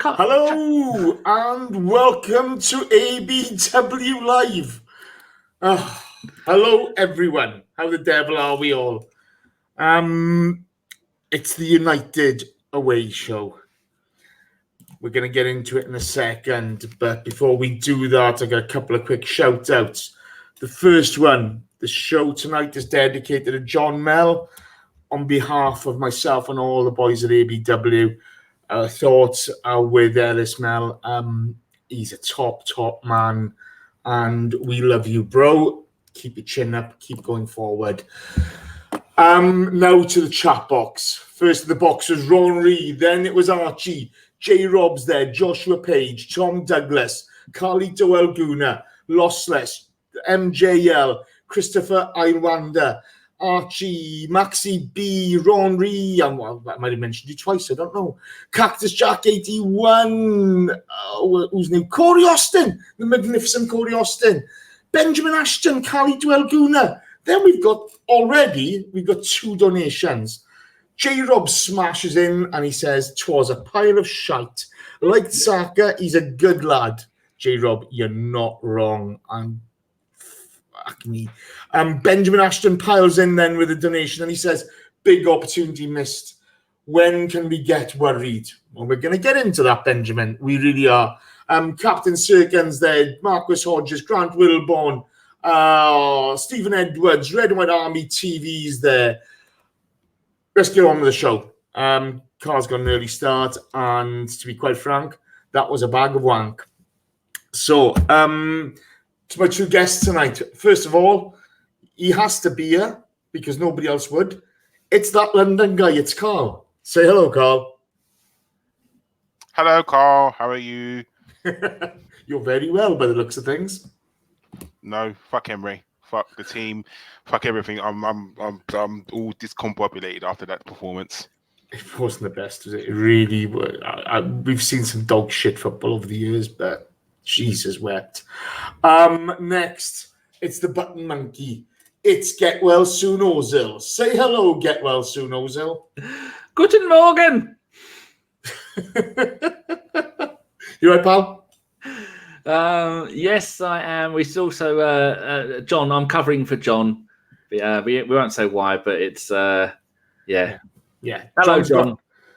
Hello and welcome to ABW Live. Hello everyone. How the devil are we all? It's the United away show. We're going to get into it in a second, but before we do that, I got a couple of quick shout outs. The first one, the show tonight is dedicated to John Mel. On behalf of myself and all the boys at ABW, thoughts are with Ellis Mel. He's a top man, and we love you, bro. Keep your chin up, keep going forward. Now to the chat box. First of the box was Ron Reed, then it was Archie, J Robs there, Joshua Page, Tom Douglas, Carlito Alguna, Lossless, MJL, Christopher Iwanda, Archie, Maxi B, Ron Ree, I might have mentioned you twice, I don't know. Cactus Jack 81, who's new? Corey Austin, the magnificent Corey Austin. Benjamin Ashton, Carlito Alguna. Then we've got two donations. J-Rob smashes in and he says, "'Twas a pile of shite. Like Saka, he's a good lad." J-Rob, you're not wrong. Benjamin Ashton piles in then with a donation and he says, "Big opportunity missed. When can we get worried?" Well, we're going to get into that, Benjamin. We really are. Captain Sirkins there, Marcus Hodges, Grant Wilborn, Stephen Edwards, Red and White Army TV's there. Let's get on with the show. Carl's got an early start, and to be quite frank, that was a bag of wank. So, to my two guests tonight, first of all, he has to be here because nobody else would. It's that London guy, it's Karl. Say hello, Karl. Hello, Karl. How are you? You're very well by the looks of things. No, fuck Emery. Fuck the team. Fuck everything. I'm all discombobulated after that performance. It wasn't the best, was it? It really was. We've seen some dog shit football over the years, but Jesus wept. Next, it's the button monkey. It's Get Well Soon Ozil. Say hello, Get Well Soon Ozil. Guten Morgen. You right, pal? Yes, I am. We also John. I'm covering for John. Yeah, we won't say why, but it's yeah. Hello, John.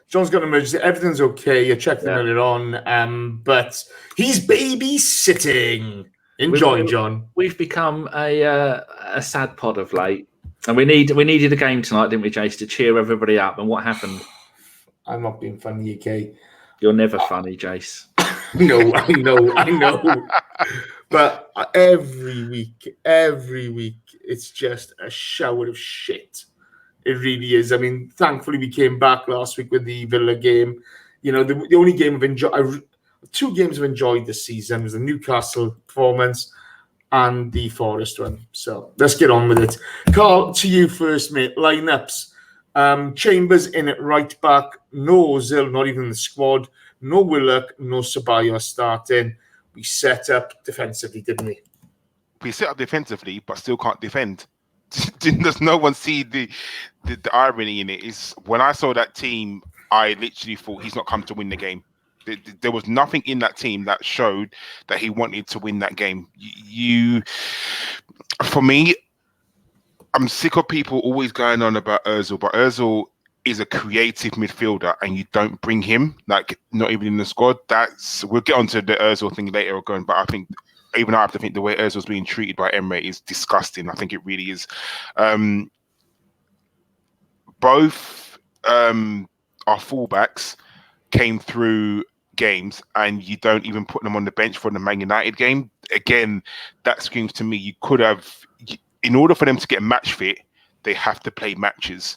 John's got an emergency. Everything's okay. You checked him earlier on, but he's babysitting. Enjoy, John. We've become a sad pod of late, and we needed a game tonight, didn't we, Jace, to cheer everybody up? And what happened? I'm not being funny, UK. You're never funny, Jace. No, I know. But every week, it's just a shower of shit. It really is. I mean, thankfully, we came back last week with the Villa game. You know, the only game I've enjoyed, two games I've enjoyed this season was the Newcastle performance and the Forest one. So let's get on with it. Karl, to you first, mate. Lineups. Chambers in at right back. No Ozil, not even in the squad. No Willock, no Ceballos starting. We set up defensively, didn't we? We set up defensively, but still can't defend. Does no one see the irony in it? Is when I saw that team, I literally thought he's not come to win the game. There was nothing in that team that showed that he wanted to win that game. For me, I'm sick of people always going on about Ozil, but Ozil is a creative midfielder, and you don't bring him, like, not even in the squad. We'll get onto the Ozil thing later on, but I think even I have to think the way Ozil's being treated by Emery is disgusting. I think it really is. Both our fullbacks came through games, and you don't even put them on the bench for the Man United game. Again, that screams to me you could have, in order for them to get match fit, they have to play matches.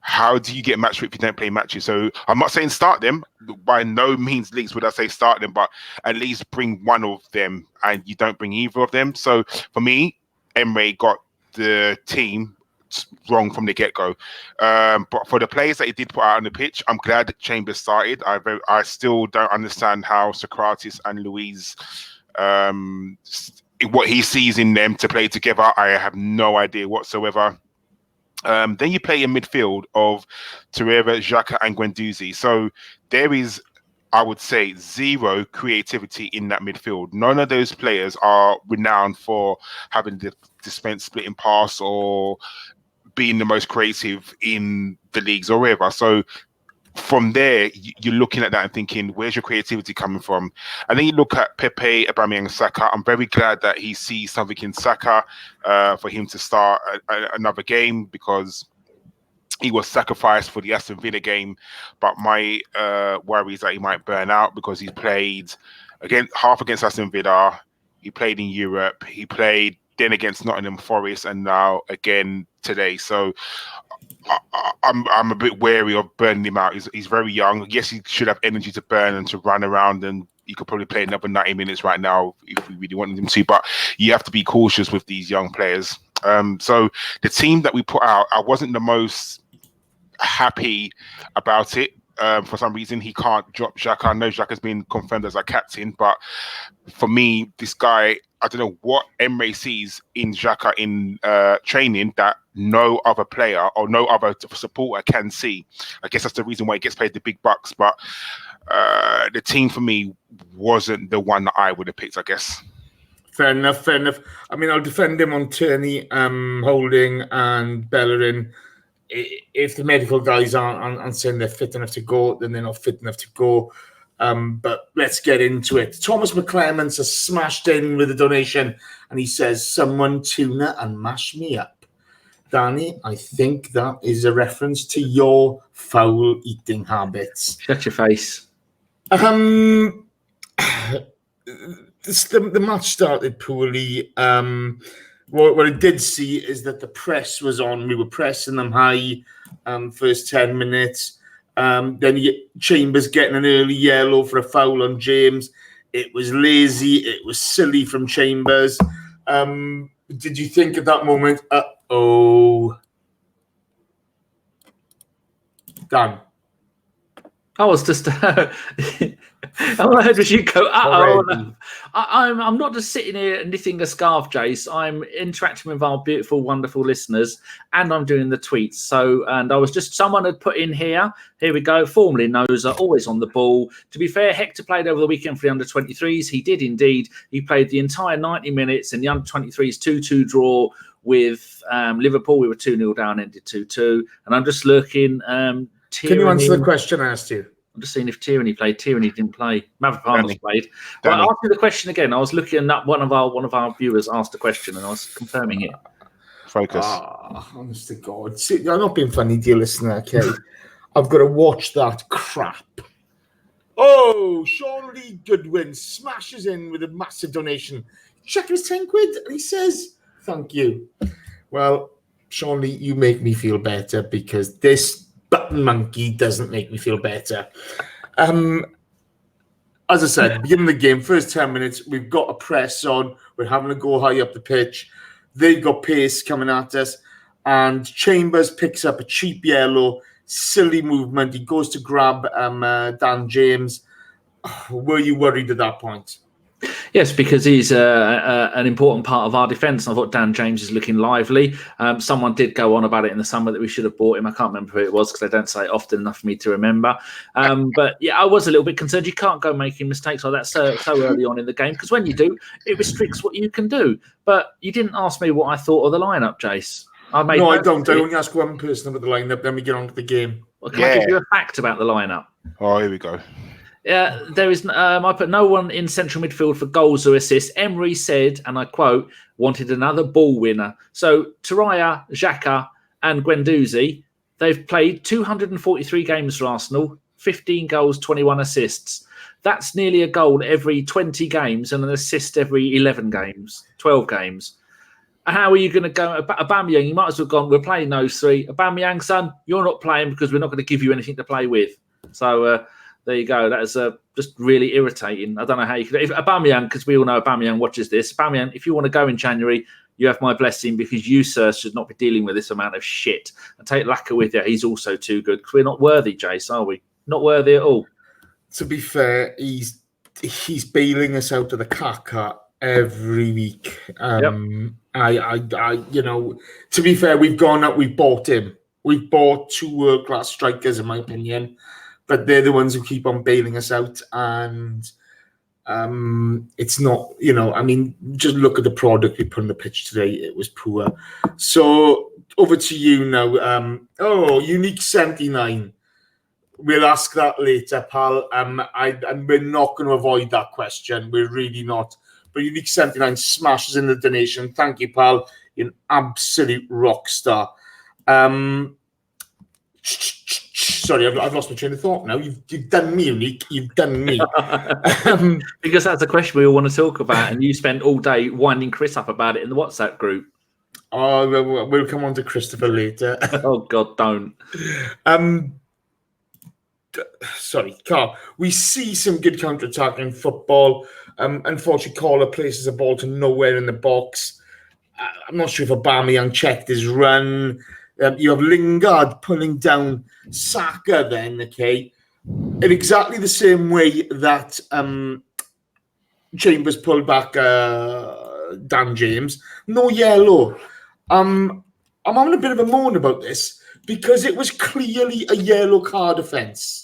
How do you get match fit if you don't play matches? So I'm not saying start them. By no means least would I say start them, but at least bring one of them, and you don't bring either of them. So for me, Emery got the team wrong from the get-go. But for the players that he did put out on the pitch, I'm glad that Chambers started. I still don't understand how Sokratis and Luiz, what he sees in them to play together. I have no idea whatsoever. Then you play a midfield of Torreira, Xhaka and Guendouzi. So there is I would say zero creativity in that midfield. None of those players are renowned for having the dispense splitting pass or being the most creative in the leagues or wherever. So from there, you're looking at that and thinking, where's your creativity coming from? And then you look at Pepe, Aubameyang, Saka. I'm very glad that he sees something in Saka for him to start another game, because he was sacrificed for the Aston Villa game. But my worry is that he might burn out, because he's played half against Aston Villa. He played in Europe. He played then against Nottingham Forest, and now again today. So I'm a bit wary of burning him out. He's very young. Yes, he should have energy to burn and to run around, and he could probably play another 90 minutes right now if we really wanted him to. But you have to be cautious with these young players. So the team that we put out, I wasn't the most happy about it. For some reason, he can't drop Xhaka. I know Xhaka's been confirmed as our captain, but for me, this guy, I don't know what Emery sees in Xhaka in training that no other player or no other supporter can see. I guess that's the reason why he gets paid the big bucks. But the team for me wasn't the one that I would have picked, I guess. Fair enough. I mean, I'll defend him on Tierney, Holding, and Bellerin. If the medical guys aren't saying they're fit enough to go, then they're not fit enough to go. But let's get into it. Thomas McClements has smashed in with a donation, and he says, "Someone tuna and mash me up." Danny, I think that is a reference to your foul eating habits. Shut your face. The match started poorly. What I did see is that the press was on. We were pressing them high first 10 minutes. Then Chambers getting an early yellow for a foul on James. It was lazy. It was silly from Chambers. Did you think at that moment, Dan? I was just... all I heard was you go, I'm not just sitting here knitting a scarf, Jace. I'm interacting with our beautiful, wonderful listeners, and I'm doing the tweets. So, and I was just, someone had put in here we go, formerly knows are always on the ball. To be fair, Hector played over the weekend for the under-23s. He did indeed. He played the entire 90 minutes in the under-23s 2-2 draw with Liverpool. We were 2-0 down, ended 2-2. And I'm just looking... Can you answer the question I asked you? I'm just seeing if Tierney played. Tierney didn't play. Mavropanos played. But I'll ask you the question again. I was looking at one of our viewers asked a question, and I was confirming it. Focus. Honest to God. See, I'm not being funny, dear listener, okay? I've got to watch that crap. Oh, Sean Lee Goodwin smashes in with a massive donation. Check his 10 quid, and he says, "Thank you." Well, Sean Lee, you make me feel better, because this button monkey doesn't make me feel better. As I said, beginning of the game, first 10 minutes, we've got a press on. We're having to go high up the pitch. They've got pace coming at us. And Chambers picks up a cheap yellow, silly movement. He goes to grab Dan James. Were you worried at that point? Yes, because he's an important part of our defence. I thought Dan James is looking lively. Someone did go on about it in the summer that we should have bought him. I can't remember who it was, because they don't say it often enough for me to remember. But yeah, I was a little bit concerned. You can't go making mistakes like that so early on in the game, because when you do, it restricts what you can do. But you didn't ask me what I thought of the lineup, Jace. I don't. I only ask one person about the lineup, then we get on to the game. Well, can I give you a fact about the lineup? Oh, here we go. There is. I put no one in central midfield for goals or assists. Emery said, and I quote, "wanted another ball winner." So Torreira, Xhaka, and Guendouzi, they've played 243 games for Arsenal, 15 goals, 21 assists. That's nearly a goal every 20 games and an assist every 11 games, 12 games. How are you going to go? Aubameyang, you might as well have gone, we're playing those three. Aubameyang, son, you're not playing because we're not going to give you anything to play with. So there you go. That is just really irritating. I don't know how you could... If Aubameyang, because we all know Aubameyang watches this. Aubameyang, if you want to go in January, you have my blessing, because you, sir, should not be dealing with this amount of shit. And take Lacazette with you. He's also too good, because we're not worthy, Jace, are we? Not worthy at all. To be fair, he's bailing us out of the caca every week. To be fair, we've gone up, we've bought him. We've bought two world-class strikers, in my opinion. but they're the ones who keep on bailing us out. And it's not, I mean, just look at the product we put on the pitch today. It was poor. So over to you now. Unique 79. We'll ask that later, pal. We're not going to avoid that question. We're really not. But Unique 79 smashes in the donation. Thank you, pal. You're an absolute rock star. Sorry, I've lost my train of thought now. You've done me, Unique. You've done me. Because that's a question we all want to talk about, and you spent all day winding Chris up about it in the WhatsApp group. Oh, we'll come on to Christopher later. Oh, God, don't. Sorry, Karl. We see some good counter-attacking football. Unfortunately, Caller places a ball to nowhere in the box. I'm not sure if Aubameyang checked his run. You have Lingard pulling down Saka then, okay? In exactly the same way that Chambers pulled back Dan James. No yellow. I'm having a bit of a moan about this because it was clearly a yellow card offence.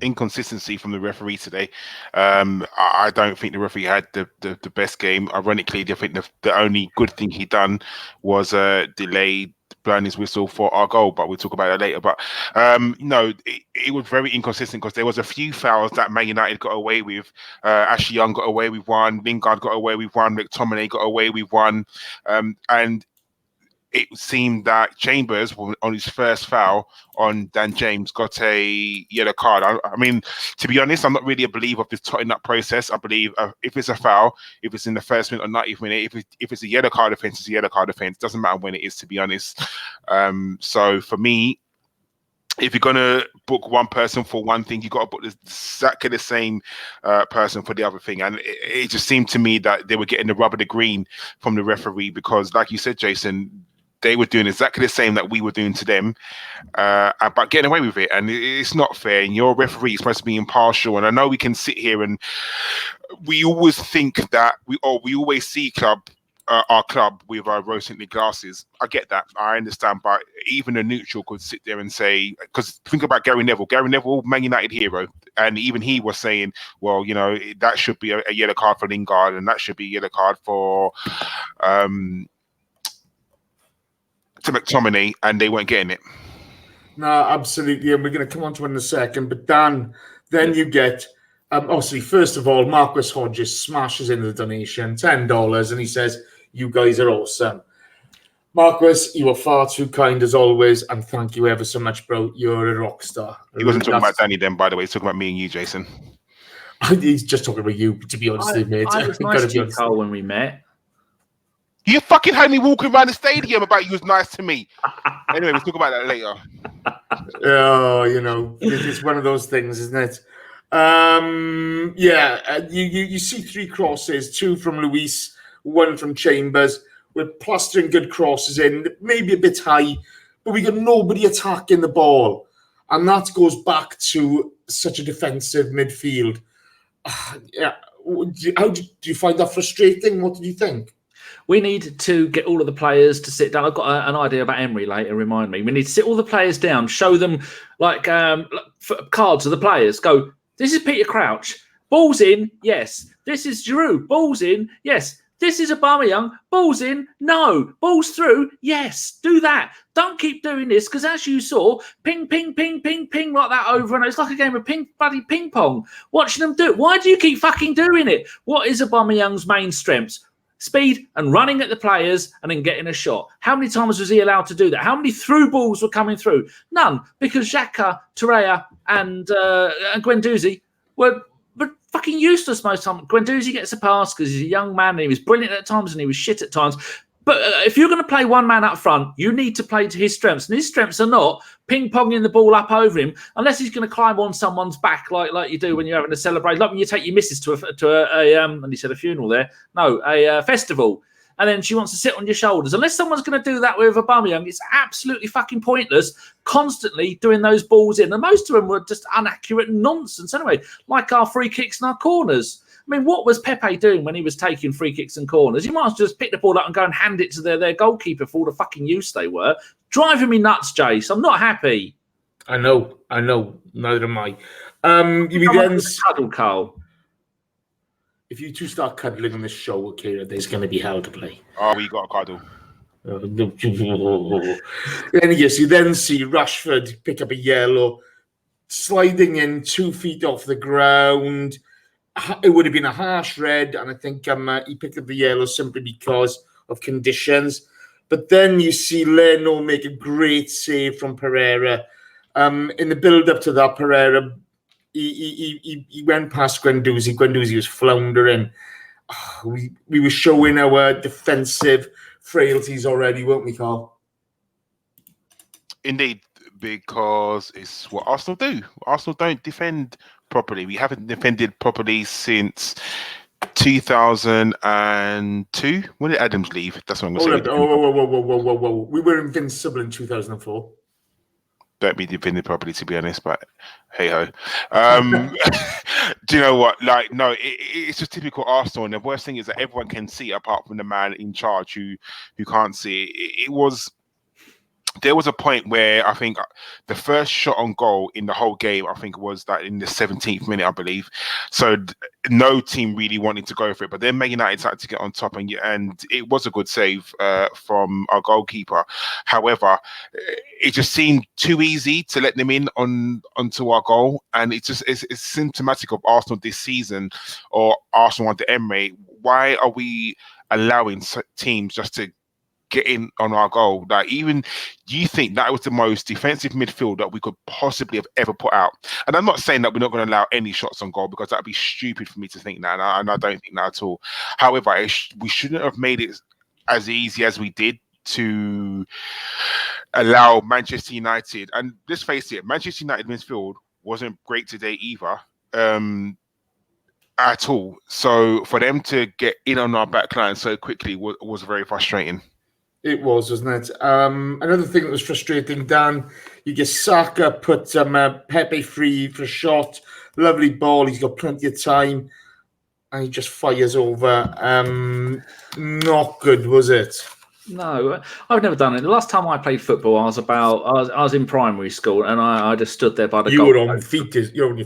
Inconsistency from the referee today. I don't think the referee had the best game. Ironically, I think the only good thing he done was delayed blowing his whistle for our goal, but we'll talk about that later. But no, it was very inconsistent because there was a few fouls that Man United got away with. Ashley Young got away with one, Lingard got away with one, McTominay got away with one, and it seemed that Chambers, on his first foul on Dan James, got a yellow card. I mean, to be honest, I'm not really a believer of this totting up process. I believe if it's a foul, if it's in the first minute or 90th minute, if it's a yellow card offence, it's a yellow card offence. Doesn't matter when it is, to be honest. So for me, if you're going to book one person for one thing, you got to book exactly the same person for the other thing. And it just seemed to me that they were getting the rub of the green from the referee because, like you said, Jason, they were doing exactly the same that we were doing to them, but getting away with it. And it's not fair. And your referee is supposed to be impartial. And I know we can sit here and we always think that we always see our club with our rose-tinted glasses. I get that. I understand. But even a neutral could sit there and say, because think about Gary Neville. Gary Neville, Man United hero. And even he was saying, well, that should be a yellow card for Lingard and that should be a yellow card for to McTominay, and they weren't getting it. No, absolutely. And we're going to come on to it in a second. But Dan, then you get, obviously, first of all, Marcus Hodges smashes into the donation, $10, and he says, you guys are awesome. Marcus, you are far too kind as always, and thank you ever so much, bro. You're a rock star. He wasn't talking about Danny then, by the way. He's talking about me and you, Jason. He's just talking about you, to be honest, mate. I was nice to you, Karl, when we met. You fucking had me walking around the stadium about you was nice to me. Anyway, we'll talk about that later. Oh, it's one of those things, isn't it? You see three crosses, two from Luiz, one from Chambers. We're plastering good crosses in, maybe a bit high, but we got nobody attacking the ball. And that goes back to such a defensive midfield. How do you find that frustrating? What did you think? We need to get all of the players to sit down. I've got an idea about Emery later, remind me. We need to sit all the players down, show them like cards of the players. Go, this is Peter Crouch. Balls in, yes. This is Giroud. Balls in, yes. This is Aubameyang. Balls in, no. Balls through, yes. Do that. Don't keep doing this because as you saw, ping, ping, ping, ping, ping like that over and it's like a game of bloody ping pong. Watching them do it. Why do you keep fucking doing it? What is Aubameyang's main strengths? Speed and running at the players and then getting a shot. How many times was he allowed to do that? How many through balls were coming through? None, because Xhaka, Torreira and Guendouzi were fucking useless most of the time. Guendouzi gets a pass because he's a young man and he was brilliant at times and he was shit at times. But if you're going to play one man up front, you need to play to his strengths. And his strengths are not ping-ponging the ball up over him unless he's going to climb on someone's back like you do when you're having a celebration. Like when you take your missus to a and he said a funeral there. No, a festival. And then she wants to sit on your shoulders. Unless someone's going to do that with Aubameyang, it's absolutely fucking pointless constantly doing those balls in. And most of them were just inaccurate nonsense anyway, like our free kicks and our corners. I mean, what was Pepe doing when he was taking free kicks and corners? You might as well just pick the ball up and go and hand it to their goalkeeper for all the fucking use they were. Driving me nuts, Jace. I'm not happy. I know. Neither am I. Cuddle, Karl. If you two start cuddling on this show, okay, there's going to be hell to play. Oh, we got a cuddle. Then yes, you then see Rashford pick up a yellow, sliding in 2 feet off the ground. It would have been a harsh red, and I think he picked up the yellow simply because of conditions. But then you see Leno make a great save from Pereira. In the build-up to that, Pereira, he went past Guendouzi. Guendouzi was floundering. We were showing our defensive frailties already, weren't we, Karl? Indeed, because it's what Arsenal do. Arsenal don't defend properly. We haven't defended properly since 2002. When did Adams leave? That's what I'm going to say. Whoa. We were invincible in 2004. Don't be defended properly, to be honest, but hey ho. Do you know what? Like, no, it's just typical Arsenal. And the worst thing is that everyone can see apart from the man in charge who can't see. There was a point where I think the first shot on goal in the whole game, I think was that in the 17th minute, I believe. So no team really wanted to go for it. But then Man United had to get on top, and it was a good save from our goalkeeper. However, it just seemed too easy to let them in onto our goal. And it's symptomatic of Arsenal this season, or Arsenal under Emery. Why are we allowing teams just to get in on our goal? Like, even do you think that was the most defensive midfield that we could possibly have ever put out? And I'm not saying that we're not going to allow any shots on goal, because that'd be stupid for me to think that, and I don't think that at all. However, we shouldn't have made it as easy as we did to allow Manchester United. And let's face it, Manchester United midfield wasn't great today either. At all. So for them to get in on our back line so quickly was very frustrating. It was, wasn't it? Another thing that was frustrating, Dan, you get Saka put Pepe free for a shot. Lovely ball. He's got plenty of time. And he just fires over. Not good, was it? No, I've never done it. The last time I played football, I was in primary school, and I just stood there by the goal. You were on your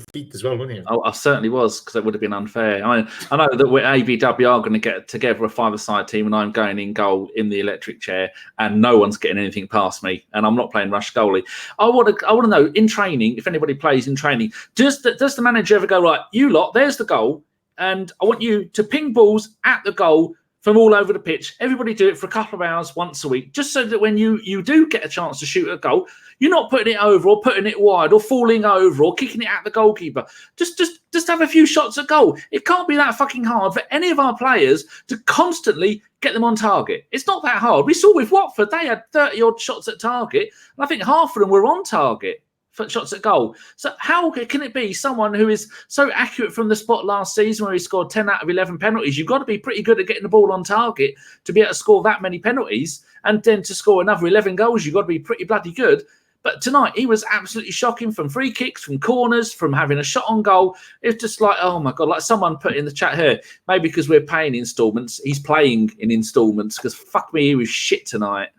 feet as well, weren't you? I certainly was, because it would have been unfair. I know that we're ABW are going to get together a five-a-side team, and I'm going in goal in the electric chair, and no one's getting anything past me, and I'm not playing rush goalie. I want to know, in training, if anybody plays in training, does the manager ever go, right, you lot, there's the goal, and I want you to ping balls at the goal from all over the pitch. Everybody do it for a couple of hours once a week, just so that when you do get a chance to shoot a goal, you're not putting it over or putting it wide or falling over or kicking it at the goalkeeper. Just have a few shots at goal. It can't be that fucking hard for any of our players to constantly get them on target. It's not that hard. We saw with Watford, they had 30-odd shots at target, and I think half of them were on target for shots at goal. So how can it be someone who is so accurate from the spot last season, where he scored 10 out of 11 penalties? You've got to be pretty good at getting the ball on target to be able to score that many penalties, and then to score another 11 goals, you've got to be pretty bloody good. But tonight, he was absolutely shocking, from free kicks, from corners, from having a shot on goal. It's just like, oh my God, like someone put in the chat here, maybe because we're paying installments, he's playing in installments, because fuck me, he was shit tonight.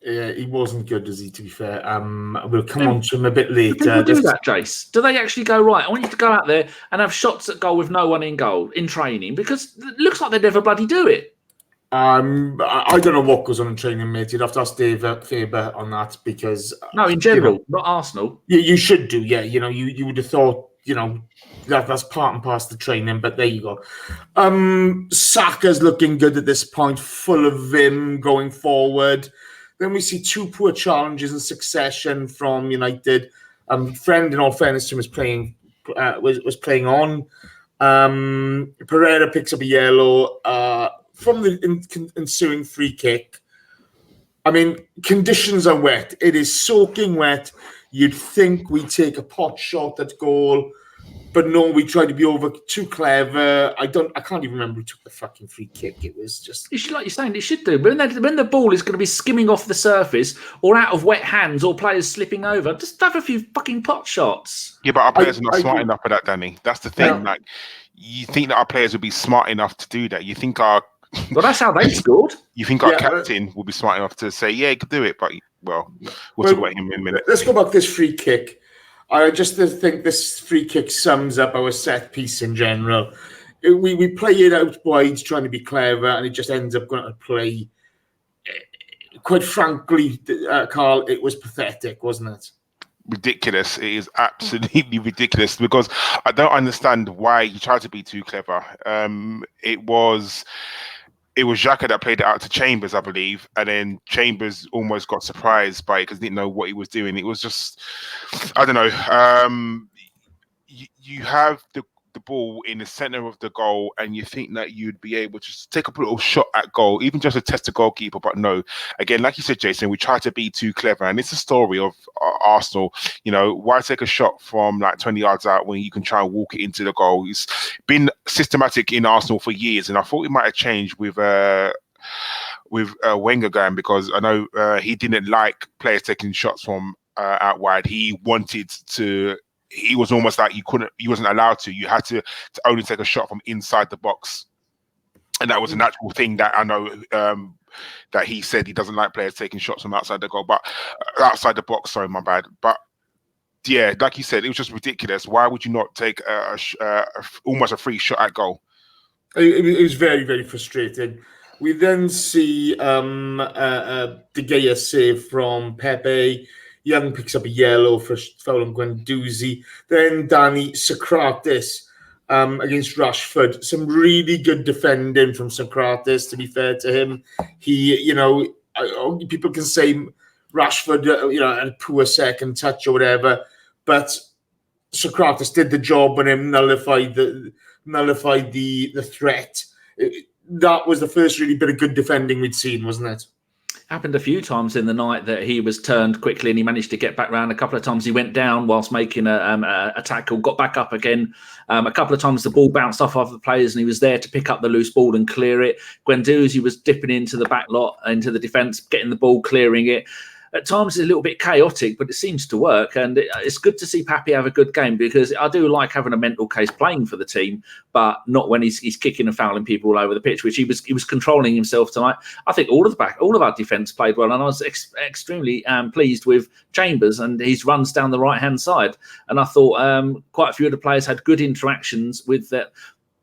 Yeah, he wasn't good, is he, to be fair? We'll come on to him a bit later. Do people do that, Jace? Do they actually go, right, I want you to go out there and have shots at goal with no one in goal in training? Because it looks like they never bloody do it. I don't know what goes on in training, mate. You'd have to ask Dave Faber on that, because... No, in general, not Arsenal. You should do, yeah. You know, you would have thought, you know, that's part and parcel of training, but there you go. Saka's looking good at this point, full of vim going forward. Then we see two poor challenges in succession from United. Friend, in all fairness to him, was playing on. Pereira picks up a yellow from the ensuing free kick. I mean, conditions are wet. It is soaking wet. You'd think we take a pot shot at goal, but no, we tried to be too clever. I can't even remember who took the fucking free kick. It was just... It should, like you're saying, it should do. But when the ball is going to be skimming off the surface or out of wet hands or players slipping over, just have a few fucking pot shots. Yeah, but our players are not smart enough for that, Danny. That's the thing. Yeah. Like, you think that our players would be smart enough to do that. You think our Well, that's how they scored. You think our captain will be smart enough to say, yeah, he could do it, but we'll talk about him in a minute. Let's go back to this free kick. I just think this free kick sums up our set piece in general. We play it out wide, trying to be clever, and it just ends up going to play. Quite frankly, Karl, it was pathetic, wasn't it? Ridiculous. It is absolutely ridiculous because I don't understand why he tried to be too clever. It was Xhaka that played it out to Chambers, I believe, and then Chambers almost got surprised by it because he didn't know what he was doing. It was just, I don't know. You have the ball in the center of the goal and you think that you'd be able to take a little shot at goal, even just to test the goalkeeper, but no. Again, like you said, Jason, we try to be too clever, and it's a story of Arsenal. You know, why take a shot from like 20 yards out when you can try and walk it into the goal? It's been systematic in Arsenal for years, and I thought it might have changed with Wenger going, because I know he didn't like players taking shots from out wide. He wanted to. He was almost like he wasn't allowed to. You had to only take a shot from inside the box, and that was a natural thing that I know that he said he doesn't like players taking shots from outside the goal, but outside the box. Sorry, my bad. But yeah, like you said, it was just ridiculous. Why would you not take almost a free shot at goal? It was very, very frustrating. We then see De Gea save from Pepe. Young picks up a yellow for foul on Guendouzi. Then Danny Sokratis against Rashford. Some really good defending from Sokratis, to be fair to him. He, people can say Rashford, had a poor second touch or whatever, but Sokratis did the job on him, nullified the threat. That was the first really bit of good defending we'd seen, wasn't it? Happened a few times in the night that he was turned quickly and he managed to get back round. A couple of times he went down whilst making a tackle, got back up again. A couple of times the ball bounced off other players and he was there to pick up the loose ball and clear it. Guendouzi was dipping into the back lot, into the defence, getting the ball, clearing it. At times it's a little bit chaotic, but it seems to work. And it's good to see Pepe have a good game, because I do like having a mental case playing for the team, but not when he's kicking and fouling people all over the pitch, which he was controlling himself tonight. I think all of our defence played well, and I was extremely pleased with Chambers and his runs down the right-hand side. And I thought quite a few of the players had good interactions with the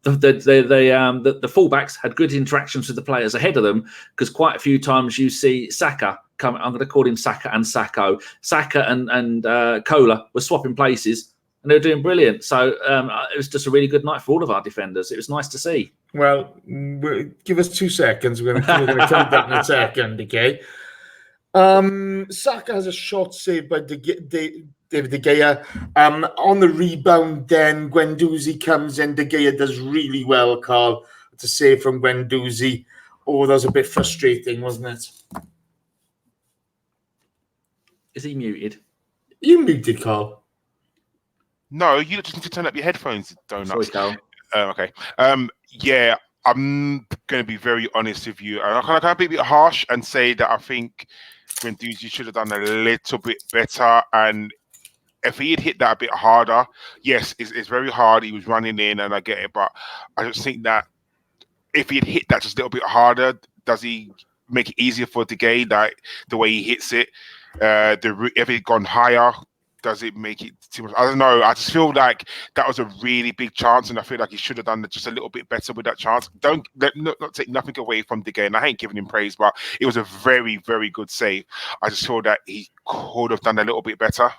fullbacks had good interactions with the players ahead of them, because quite a few times you see Saka come. I'm going to call him Saka and Sacco. Saka and Kola were swapping places, and they were doing brilliant. So it was just a really good night for all of our defenders. It was nice to see. Well, give us 2 seconds. We're going to come back in a second, okay? Saka has a shot saved by David De Gea. On the rebound, then Guendouzi comes in. De Gea does really well, Karl, to save from Guendouzi. Oh, that was a bit frustrating, wasn't it? Is he muted? You muted, Karl. No, you just need to turn up your headphones, donuts. Sorry, Karl. Okay. Yeah, I'm going to be very honest with you. I can be a bit harsh and say that I think Guendouzi should have done a little bit better. And if he had hit that a bit harder, yes, it's very hard. He was running in, and I get it. But I just think that if he had hit that just a little bit harder, does he make it easier for De Gea, like the way he hits it? If he'd gone higher, does it make it too much? I don't know. I just feel like that was a really big chance, and I feel like he should have done just a little bit better with that chance. Not take nothing away from De Gea, and I ain't giving him praise, but it was a very, very good save. I just feel that he could have done a little bit better.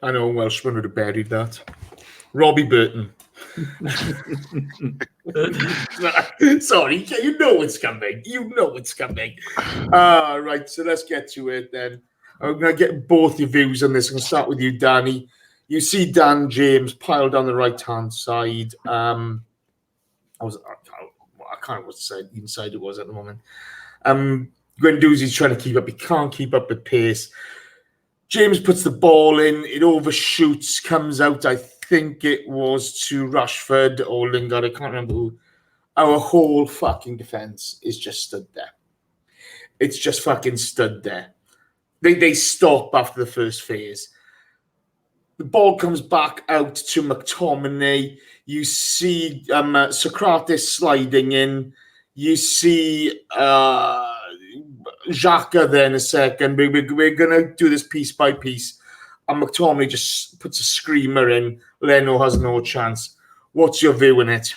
I know Welshman would have buried that. Robbie Burton. Sorry, you know it's coming. Right, so let's get to it then. I'm going to get both your views on this. I'm going to start with you, Danny. You see Dan James piled on the right-hand side. I can't know what side it was at the moment. Guendouzi's trying to keep up. He can't keep up with pace. James puts the ball in. It overshoots, comes out. I think it was to Rashford or Lingard. I can't remember who. Our whole fucking defence is just stood there. It's just fucking stood there. They stop after the first phase. The ball comes back out to McTominay. You see Sokratis sliding in. You see Xhaka there in a second. We're going to do this piece by piece. And McTominay just puts a screamer in. Leno has no chance. What's your view on it?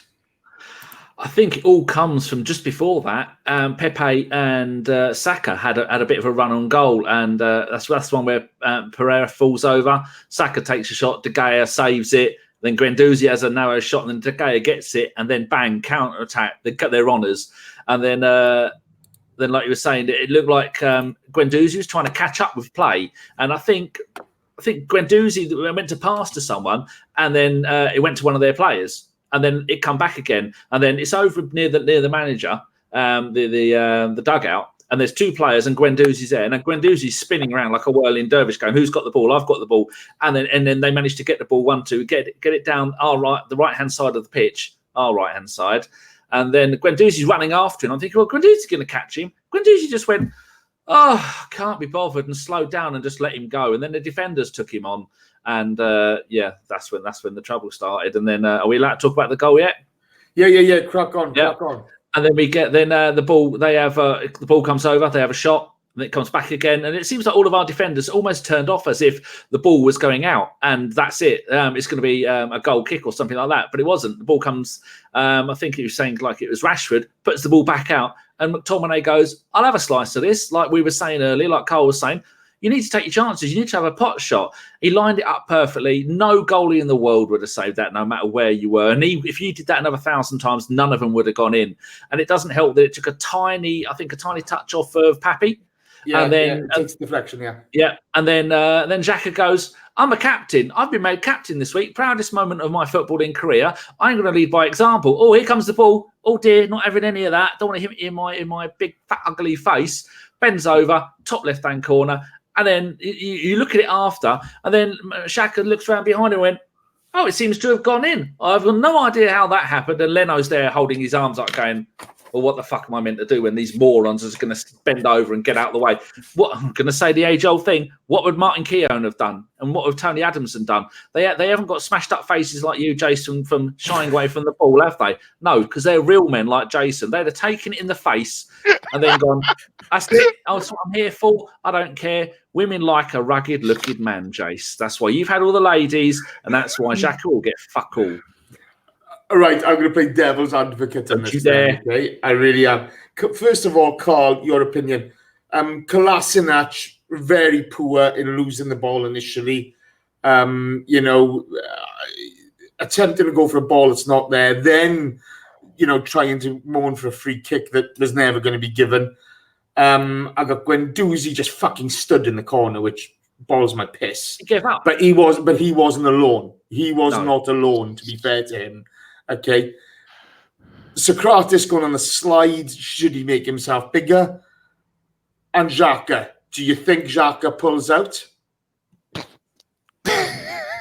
I think it all comes from just before that. Pepe and Saka had a bit of a run on goal, and that's the one where Pereira falls over. Saka takes a shot, De Gea saves it. Then Guendouzi has a narrow shot, and then De Gea gets it, and then bang, counter attack. They cut their honours, and then like you were saying, it looked like Guendouzi was trying to catch up with play, and I think Guendouzi went to pass to someone, and then it went to one of their players. And then it come back again, and then it's over near the manager, the dugout, and there's two players, and Guendouzi's there, and then Guendouzi's spinning around like a whirling dervish, going, "Who's got the ball? I've got the ball." And then they managed to get the ball 1-2, get it down the right hand side of the pitch, our right hand side, and then Guendouzi's running after him. I'm thinking, well, Guendouzi's going to catch him. Guendouzi just went, "Oh, can't be bothered," and slowed down and just let him go, and then the defenders took him on. And that's when the trouble started. And then are we allowed to talk about the goal yet? Yeah. Crack on. And then we get the ball. They have the ball comes over. They have a shot, and it comes back again. And it seems like all of our defenders almost turned off as if the ball was going out, and that's it. It's going to be a goal kick or something like that. But it wasn't. The ball comes. I think he was saying like it was Rashford puts the ball back out, and McTominay goes, "I'll have a slice of this." Like we were saying earlier, like Karl was saying. You need to take your chances. You need to have a pot shot. He lined it up perfectly. No goalie in the world would have saved that, no matter where you were. And if you did that another 1,000 times, none of them would have gone in. And it doesn't help that it took a tiny touch off of Pepe. Yeah, and then it takes deflection. Yeah, and then Xhaka goes, "I'm a captain. I've been made captain this week. Proudest moment of my footballing career. I'm going to lead by example. Oh, here comes the ball. Oh dear, not having any of that. Don't want to hit it in my big fat ugly face." Bends over, top left hand corner. And then you look at it after, and then Xhaka looks around behind him and went, "Oh, it seems to have gone in. I've got no idea how that happened." And Leno's there holding his arms up going, "Well, what the fuck am I meant to do when these morons are going to bend over and get out of the way?" What I'm going to say the age-old thing, what would Martin Keown have done? And what would Tony Adamson done? They haven't got smashed up faces like you, Jason, from shying away from the ball, have they? No, because they're real men like Jason. They'd have taken it in the face and then gone, "That's it. That's what I'm here for. I don't care. Women like a rugged-looking man, Jace. That's why you've had all the ladies, and that's why Xhaka will get fuck all." All right, I'm going to play devil's advocate on this. Okay? I really am. First of all, Karl, your opinion. Kolasinac, very poor in losing the ball initially. Attempting to go for a ball that's not there. Then, trying to moan for a free kick that was never going to be given. I got Guendouzi just fucking stood in the corner, which balls my piss. He gave up. But he wasn't alone. He was not alone, to be fair to him. Okay. Sokratis going on the slide. Should he make himself bigger? And Xhaka. Do you think Xhaka pulls out?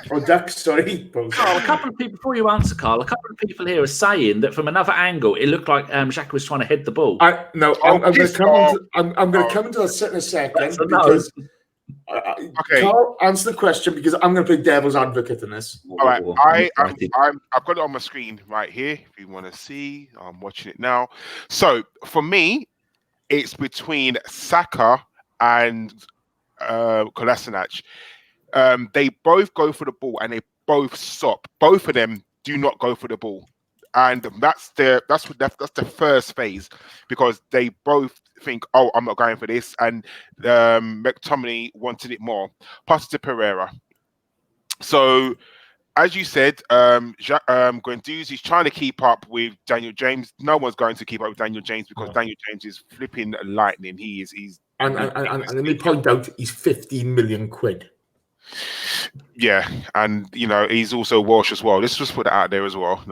Or ducks, sorry. Karl, a couple of people, before you answer, Karl, a couple of people here are saying that from another angle, it looked like Xhaka was trying to head the ball. I'm going to come into that in a second. Because, okay. Karl, answer the question because I'm going to play devil's advocate in this. All right, I've got it on my screen right here. If you want to see, I'm watching it now. So for me, it's between Saka and Kolasinac. They both go for the ball and they both stop. Both of them do not go for the ball, and that's the first phase because they both think, "Oh, I'm not going for this," and McTominay wanted it more. Pass to Pereira. So, as you said, Guendouzi's trying to keep up with Daniel James. No one's going to keep up with Daniel James because Daniel James is flipping lightning. He's and let me point out he's 15 million quid. Yeah, and he's also Welsh as well. Let's just put that out there as well.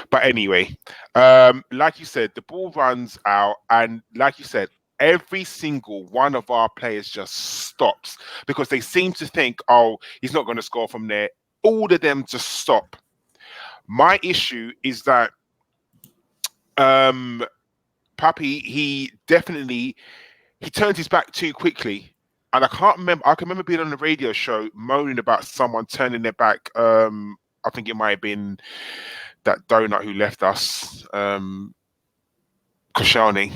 But anyway, like you said, the ball runs out, and like you said, every single one of our players just stops because they seem to think, "Oh, he's not going to score from there." All of them just stop. My issue is that Pepe, he turned his back too quickly. And I can remember being on the radio show moaning about someone turning their back. I think it might have been that donut who left us. Koscielny.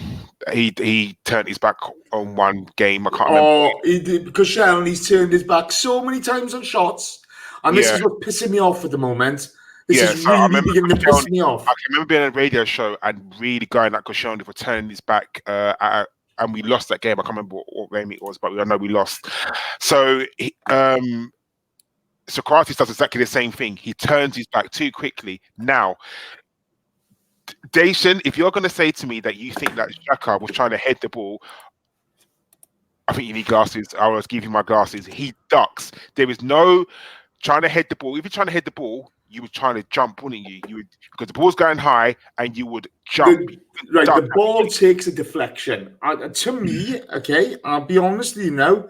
He turned his back on one game. I can't remember. He did, Koscielny's turned his back so many times on shots, and this is what's pissing me off at the moment. This is really beginning to piss me off. I remember being on a radio show and really going at Koscielny for turning his back, and we lost that game. I can't remember what game it was, but I know we lost. So Sokratis does exactly the same thing. He turns his back too quickly. Now, Dacian, if you're going to say to me that you think that Xhaka was trying to head the ball, I think you need glasses. I was giving you my glasses. He ducks. There is no trying to head the ball. If you're trying to head the ball, you were trying to jump, wouldn't you? You would, because the ball's going high, and you would jump. The ball takes a deflection. To me, okay, I'll be honest with you now,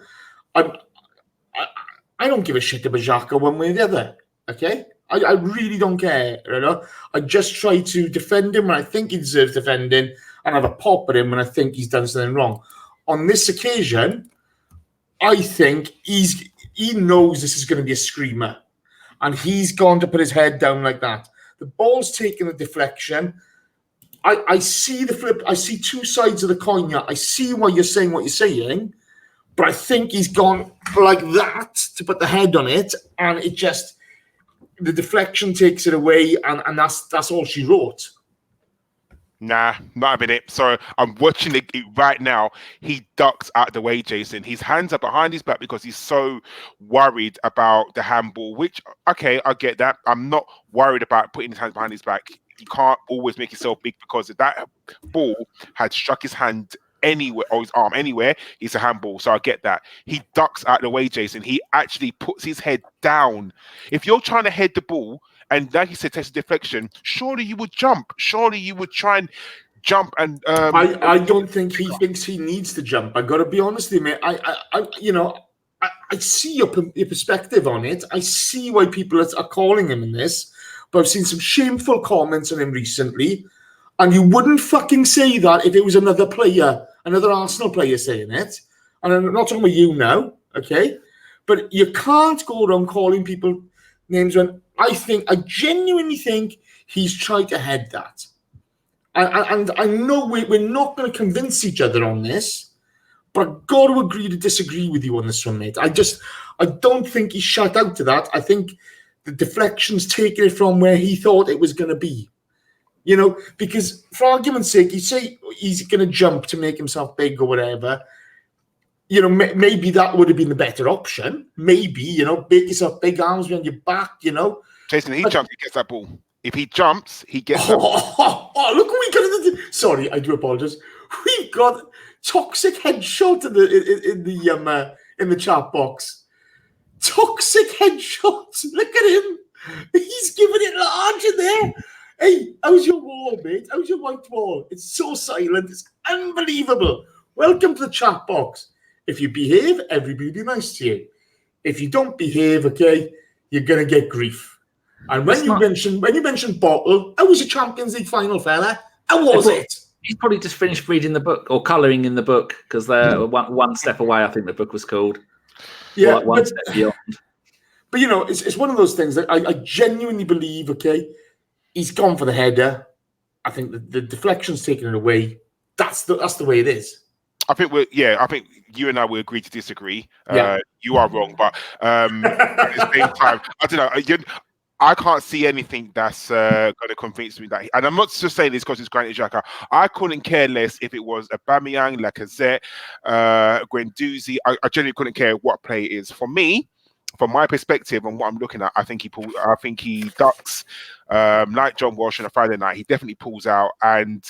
I don't give a shit about Xhaka one way or the other, okay? I really don't care, you know? I just try to defend him when I think he deserves defending and have a pop at him when I think he's done something wrong. On this occasion, I think he knows this is going to be a screamer, and he's gone to put his head down like that. The ball's taking a deflection. I see the flip. I see two sides of the coin here. I see why you're saying what you're saying, but I think he's gone like that to put the head on it, and it just, the deflection takes it away, and that's all she wrote. Nah, not having it. So I'm watching it right now. He ducks out the way, Jason. His hands are behind his back because he's so worried about the handball, which, okay, I get that. I'm not worried about putting his hands behind his back. You can't always make yourself big, because if that ball had struck his hand anywhere or his arm anywhere, it's a handball. So I get that. He ducks out the way, Jason. He actually puts his head down. If you're trying to head the ball, and like you said, test a deflection, surely you would jump. Surely you would try and jump. And I don't think he thinks he needs to jump. I got to be honest with you, mate. I see your perspective on it. I see why people are calling him in this, but I've seen some shameful comments on him recently, and you wouldn't fucking say that if it was another player, another Arsenal player saying it. And I'm not talking about you now, okay? But you can't go around calling people names when I genuinely think he's tried to head that. And I know we're not going to convince each other on this, but I've got to agree to disagree with you on this one, mate. I don't think he's shut out to that. I think the deflection's taken it from where he thought it was going to be. You know, because for argument's sake, you say he's going to jump to make himself big or whatever. You know, maybe that would have been the better option. Maybe, you know, make yourself big, arms behind your back, you know. Jason, he jumps, he gets that ball. If he jumps, he gets that ball. Oh, look what we got. Sorry, I do apologize. We've got toxic headshot in the chat box. Toxic headshot. Look at him. He's giving it large in there. Hey, how's your wall, mate? How's your white wall? It's so silent. It's unbelievable. Welcome to the chat box. If you behave, everybody will be nice to you. If you don't behave, okay, you're gonna get grief. And when you mentioned Bottle, how was your Champions League final, fella? How was it? He's probably just finished reading the book or colouring in the book, because they're one step away. I think the book was called. Yeah, one step beyond. But you know, it's one of those things that I genuinely believe. Okay, he's gone for the header. I think the deflection's taken it away. That's the way it is. I think you and I will agree to disagree. Yeah. You are wrong, but at the same time, I don't know. I can't see anything that's going to convince me that. And I'm not just saying this because it's Granit Xhaka. I couldn't care less if it was Aubameyang, Lacazette, Guendouzi. I genuinely couldn't care what play it is. For me, from my perspective and what I'm looking at, I think he ducks. Like John Walsh on a Friday night, he definitely pulls out, and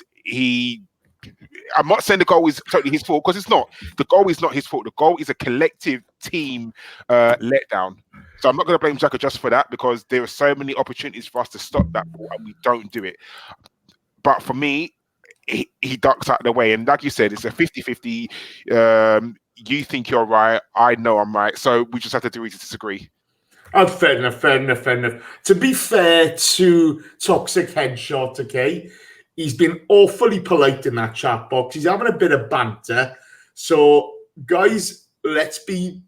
I'm not saying the goal is totally his fault, because it's not. The goal is not his fault. The goal is a collective team letdown. So I'm not going to blame Xhaka just for that, because there are so many opportunities for us to stop that ball and we don't do it. But for me, he ducks out of the way. And like you said, it's a 50-50. You think you're right. I know I'm right. So we just have to agree to disagree. Oh, fair enough. To be fair to Toxic Headshot, okay, he's been awfully polite in that chat box. He's having a bit of banter. So, guys, let's be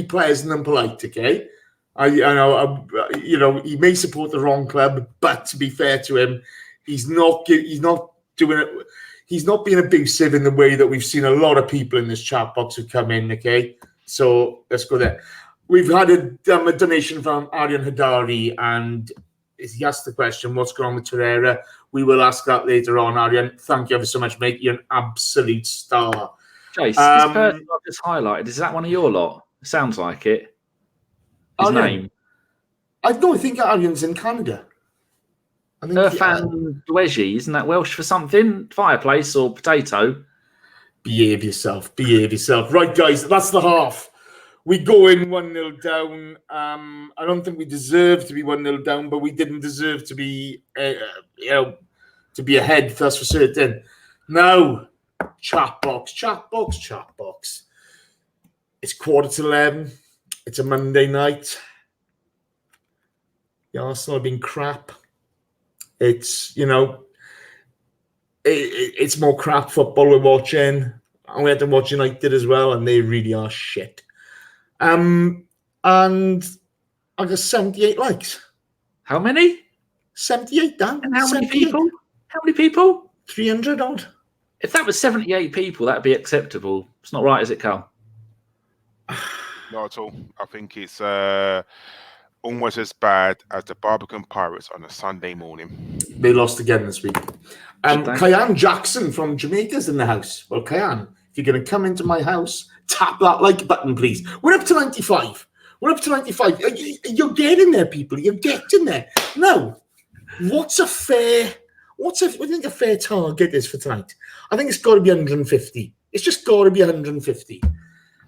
pleasant and polite, okay? I know, you know, he may support the wrong club, but to be fair to him, he's not doing it. he's not being abusive in the way that we've seen a lot of people in this chat box who come in, okay? So let's go there. We've had a donation from Aryan Hadari, and he asked the question, what's going on with Torreira? We will ask that later on, Aryan. Thank you ever so much, mate. You're an absolute star. Chase, this person I've just highlighted, is that one of your lot? It sounds like it. His name. I think Aryan's in Canada. Irfan Dweji, isn't that Welsh for something? Fireplace or potato? Behave yourself. Right, guys, that's the half. We go in 1-0 down. I don't think we deserve to be 1-0 down, but we didn't deserve to be, to be ahead. That's for certain. Now, chat box. It's 11:15. It's a Monday night. The Arsenal have been crap. It's, it's more crap football we're watching. And we had to watch United as well, and they really are shit. And I got 78 likes. How many? 78, Dan. And how many people? 300 odd. If that was 78 people, that'd be acceptable. It's not right, is it, Karl? Not at all. I think it's almost as bad as the Barbican Pirates on a Sunday morning. They lost again this week. Kyan Jackson from Jamaica's in the house. Well, Kyan, if you're going to come into my house, tap that like button, please. We're up to 95. You're getting there, people. You're getting there. Now, what do you think a fair target is for tonight? I think it's got to be 150. It's just got to be 150.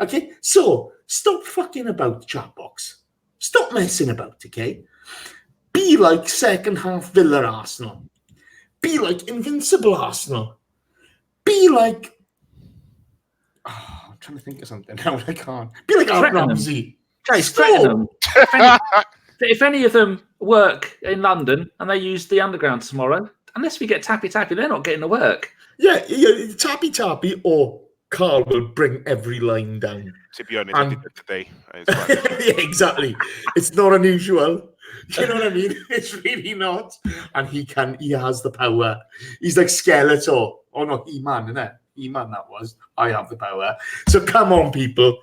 Okay? So, stop fucking about, chat box. Stop messing about, okay? Be like second half Villa Arsenal. Be like invincible Arsenal. Be like... I'm trying to think of something now, I can't. Be like Art Ramsey. Chase, threaten them. If any of them work in London and they use the underground tomorrow, unless we get tappy, they're not getting to work. Yeah, tappy, or Karl will bring every line down. To be honest, I did that today. Yeah, exactly. It's not unusual. You know what I mean? It's really not. And he has the power. He's like Skeletor. Oh no, He-Man, isn't it? He-Man that was. I have the power. So come on, people.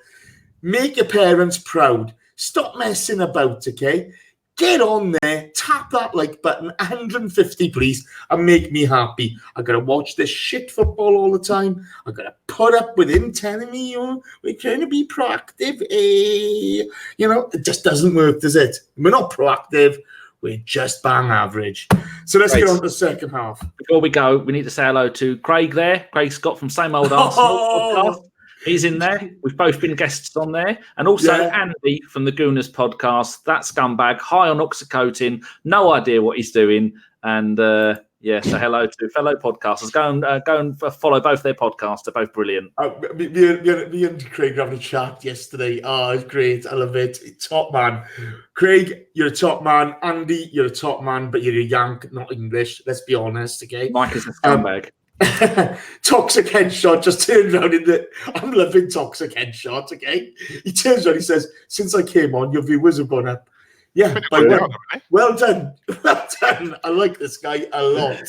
Make your parents proud. Stop messing about, okay? Get on there, tap that like button, 150 please, and make me happy. I gotta watch this shit football all the time. I gotta put up with him telling me, we're trying to be proactive. It just doesn't work, does it? We're not proactive. We're just bang average. So let's get on to the second half. Before we go, we need to say hello to Craig there. Craig Scott from Same Old Arsenal podcast. He's in there. We've both been guests on there. And also Andy from the Gooners podcast. That scumbag, high on oxycodone, no idea what he's doing. And so hello to fellow podcasters. Go and follow both their podcasts. They're both brilliant. Me and Craig were having a chat yesterday. Oh, it's great. I love it. Top man. Craig, you're a top man. Andy, you're a top man, but you're a Yank, not English. Let's be honest, okay? Mike is a scumbag. Toxic headshot just turned around I'm loving toxic headshot, okay? He turns around, he says, since I came on, your viewers have gone up. Yeah, by one. Well done. I like this guy a lot.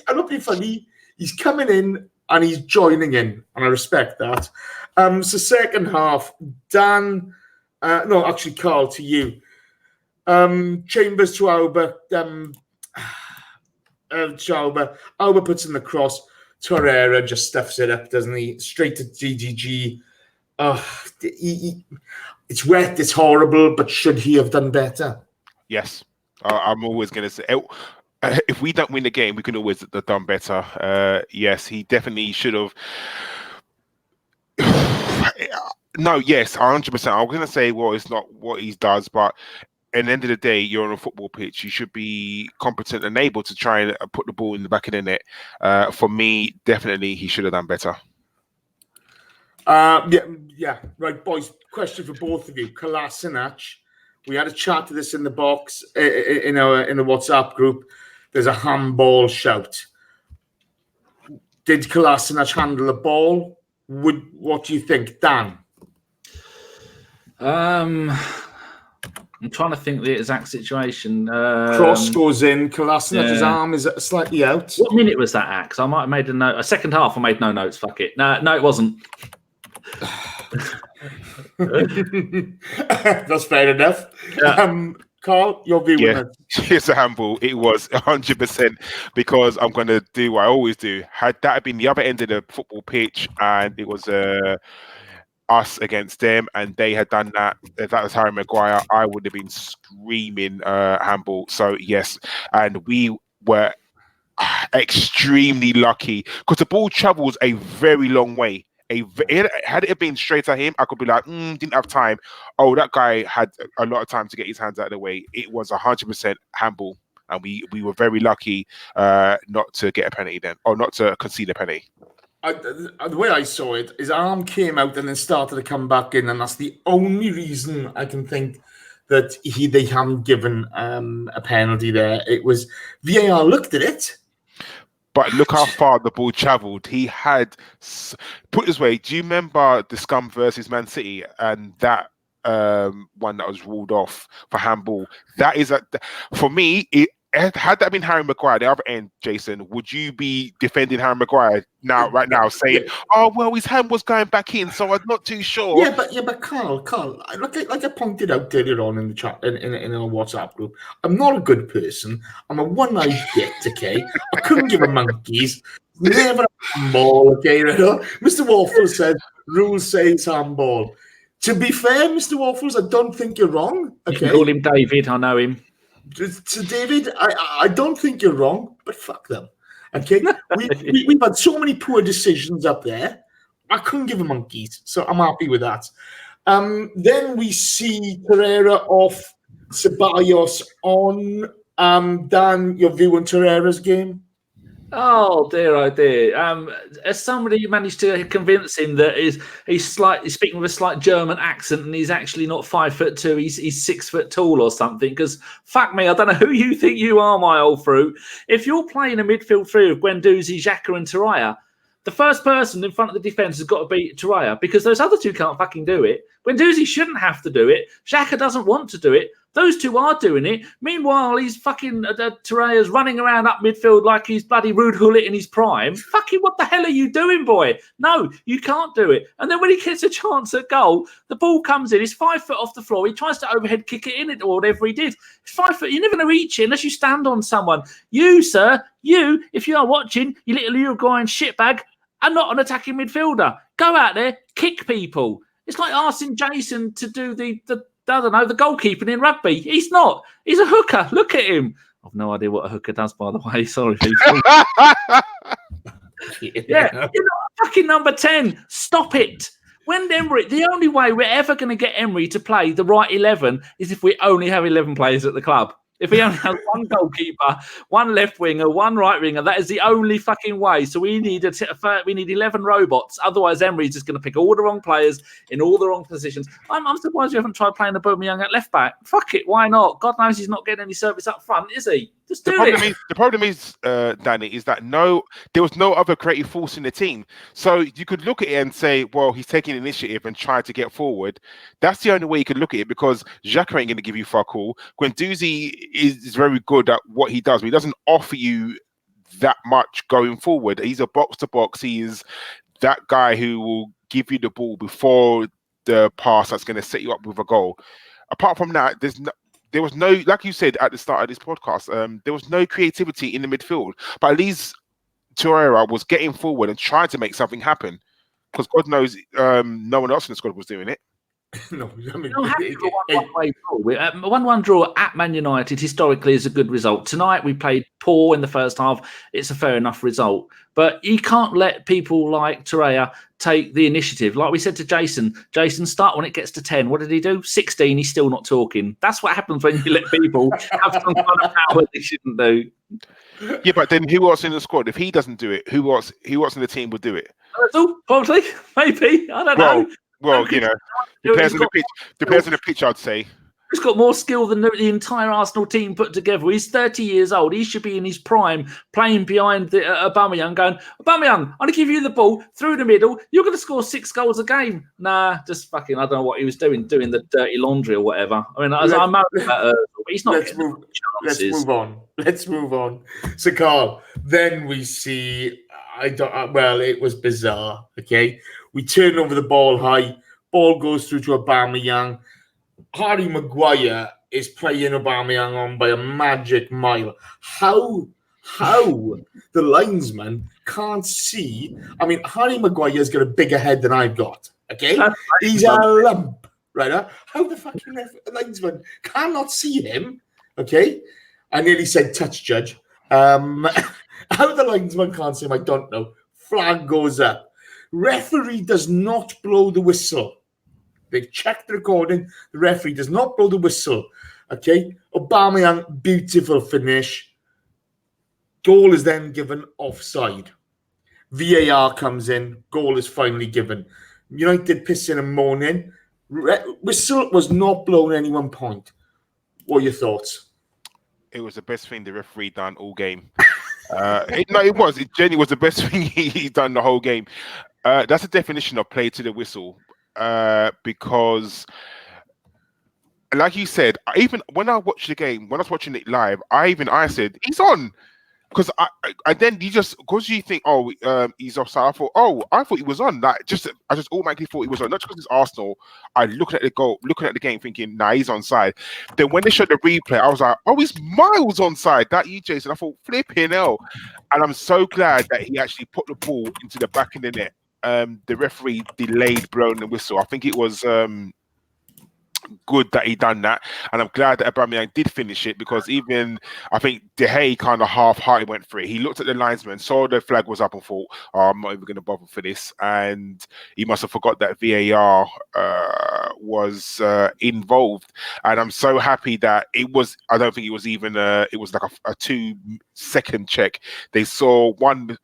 I'm not being funny. He's coming in and he's joining in, and I respect that. So second half, Dan, Karl, to you. Chambers to Auba, Auba puts in the cross. Torreira just stuffs it up, doesn't he? Straight to GGG. It's wet, it's horrible, but should he have done better? Yes. I'm always going to say, if we don't win the game, we can always have done better. Yes, he definitely should have. No, yes, 100%. I was going to say, well, it's not what he does, but at the end of the day, you're on a football pitch. You should be competent and able to try and put the ball in the back of the net. For me, definitely, he should have done better. Right, boys. Question for both of you. Kolasinac. We had a chat to this in the box in the WhatsApp group. There's a handball shout. Did Kolasinac handle the ball? What do you think, Dan? I'm trying to think the exact situation. Cross goes in. Kolasinac, arm is slightly out. What minute was that at? 'Cause I might have made a note. A second half, I made no notes. Fuck it. No, it wasn't. That's fair enough. Yeah. Karl, your view on it? It's a handball. It was 100% because I'm going to do what I always do. Had that been the other end of the football pitch and it was us against them and they had done that, if that was Harry Maguire, I would have been screaming handball. So, yes. And we were extremely lucky because the ball travels a very long way. Had it been straight at him, I could be like, didn't have time. Oh, that guy had a lot of time to get his hands out of the way. It was 100% handball, and we were very lucky not to get a penalty then, or not to concede a penalty. The way I saw it, his arm came out and then started to come back in, and that's the only reason I can think that they haven't given a penalty there. It was VAR looked at it. But look how far the ball travelled. He had, put it this way, do you remember the Scum versus Man City and that one that was ruled off for handball? That is, for me, had that been Harry Maguire, the other end, Jason, would you be defending Harry Maguire right now, saying, "Oh well, his hand was going back in, so I'm not too sure"? Yeah, but Karl, like I pointed out earlier on in the chat in our WhatsApp group, I'm not a good person. I'm a one-eyed git, okay? I couldn't give a monkeys. Never a handball, okay? You know? Mr. Waffles said, "Rules say it's handball." To be fair, Mr. Waffles, I don't think you're wrong. Okay, you can call him David. I know him. So David, I don't think you're wrong, but fuck them. Okay, we've had so many poor decisions up there. I couldn't give a monkeys, so I'm happy with that. Then we see Pereira off Ceballos on. Dan, your view on Pereira's game? Oh dear. Has somebody managed to convince him that he's speaking with a slight German accent and he's actually not 5'2", he's 6 foot tall or something? Because fuck me, I don't know who you think you are, my old fruit. If you're playing a midfield three of Guendouzi, Xhaka and Torreira, the first person in front of the defence has got to be Torreira because those other two can't fucking do it. Guendouzi shouldn't have to do it. Xhaka doesn't want to do it. Those two are doing it. Meanwhile, he's fucking Torreira's running around up midfield like he's bloody Rude Hullet in his prime. Fucking what the hell are you doing, boy? No, you can't do it. And then when he gets a chance at goal, the ball comes in. He's 5 foot off the floor. He tries to overhead kick it in or whatever he did. It's 5 foot. You're never going to reach it unless you stand on someone. You, sir, if you are watching, you little Uruguayan shitbag, are not an attacking midfielder. Go out there, kick people. It's like asking Jason to do the goalkeeping in rugby. He's not. He's a hooker. Look at him. I've no idea what a hooker does, by the way. Sorry, people. Yeah, you're not fucking number 10. Stop it. When Emery, the only way we're ever going to get Emery to play the right 11 is if we only have 11 players at the club. If we only have one goalkeeper, one left winger, one right winger, that is the only fucking way. So we need 11 robots. Otherwise, Emery's just going to pick all the wrong players in all the wrong positions. I'm surprised you haven't tried playing Aubameyang at left back. Fuck it, why not? God knows he's not getting any service up front, is he? Just do it. The problem is, Danny, is that there was no other creative force in the team. So you could look at it and say, well, he's taking initiative and trying to get forward. That's the only way you could look at it because Xhaka ain't going to give you fuck all. Guendouzi is very good at what he does, but he doesn't offer you that much going forward. He's a box-to-box. He is that guy who will give you the ball before the pass that's going to set you up with a goal. Apart from that, there was no, like you said at the start of this podcast, there was no creativity in the midfield. But at least Torreira was getting forward and trying to make something happen. Because God knows no one else in the squad was doing it. No, I mean, 1-1 draw at Man United historically is a good result. Tonight we played poor in the first half. It's a fair enough result. But you can't let people like Torreira take the initiative. Like we said to Jason, start when it gets to 10. What did he do? 16, he's still not talking. That's what happens when you let people have some kind of power they shouldn't do. Yeah, but then who else in the squad? If he doesn't do it, who else in the team would do it? Probably, maybe. I don't know. Well, you know, depends on the pitch. Depends on the pitch, I'd say. He's got more skill than the entire Arsenal team put together. He's 30 years old. He should be in his prime, playing behind the Aubameyang, going, Aubameyang, I'm going to give you the ball through the middle. You're going to score 6 goals a game. Nah, just fucking, I don't know what he was doing the dirty laundry or whatever. I mean, I'm mad about Ozil, but he's not Let's move on. So, Karl, then we see, it was bizarre, okay? We turn over the ball high. Ball goes through to Aubameyang. Harry Maguire is playing Aubameyang on by a magic mile. How the linesman can't see? I mean, Harry Maguire's got a bigger head than I've got. Okay, he's a lump, right? How the fucking linesman cannot see him? Okay, I nearly said touch judge. How the linesman can't see him, I don't know. Flag goes up. Referee does not blow the whistle. They've checked the recording. The referee does not blow the whistle. Okay? Aubameyang, beautiful finish. Goal is then given offside. VAR comes in. Goal is finally given. United pissing and moaning. Whistle was not blown at any one point. What are your thoughts? It was the best thing the referee done all game. It was. It genuinely was the best thing he done the whole game. That's the definition of play to the whistle. Because, like you said, even when I watched the game, when I was watching it live, I said he's on, because I then you just because you think he's offside. I thought he was on. I just automatically thought he was on. Not because it's Arsenal. I looking at the game, thinking nah, he's onside. Then when they showed the replay, I was like, he's miles onside. That you, Jason. I thought flipping hell, and I'm so glad that he actually put the ball into the back of the net. The referee delayed blowing the whistle. I think it was good that he done that, and I'm glad that Aubameyang did finish it, because even I think De Gea kind of half-hearted went for it. He looked at the linesman, saw the flag was up, and thought, I'm not even going to bother for this, and he must have forgot that VAR was involved. And I'm so happy that it was, I don't think it was even it was like a 2-second check. They saw one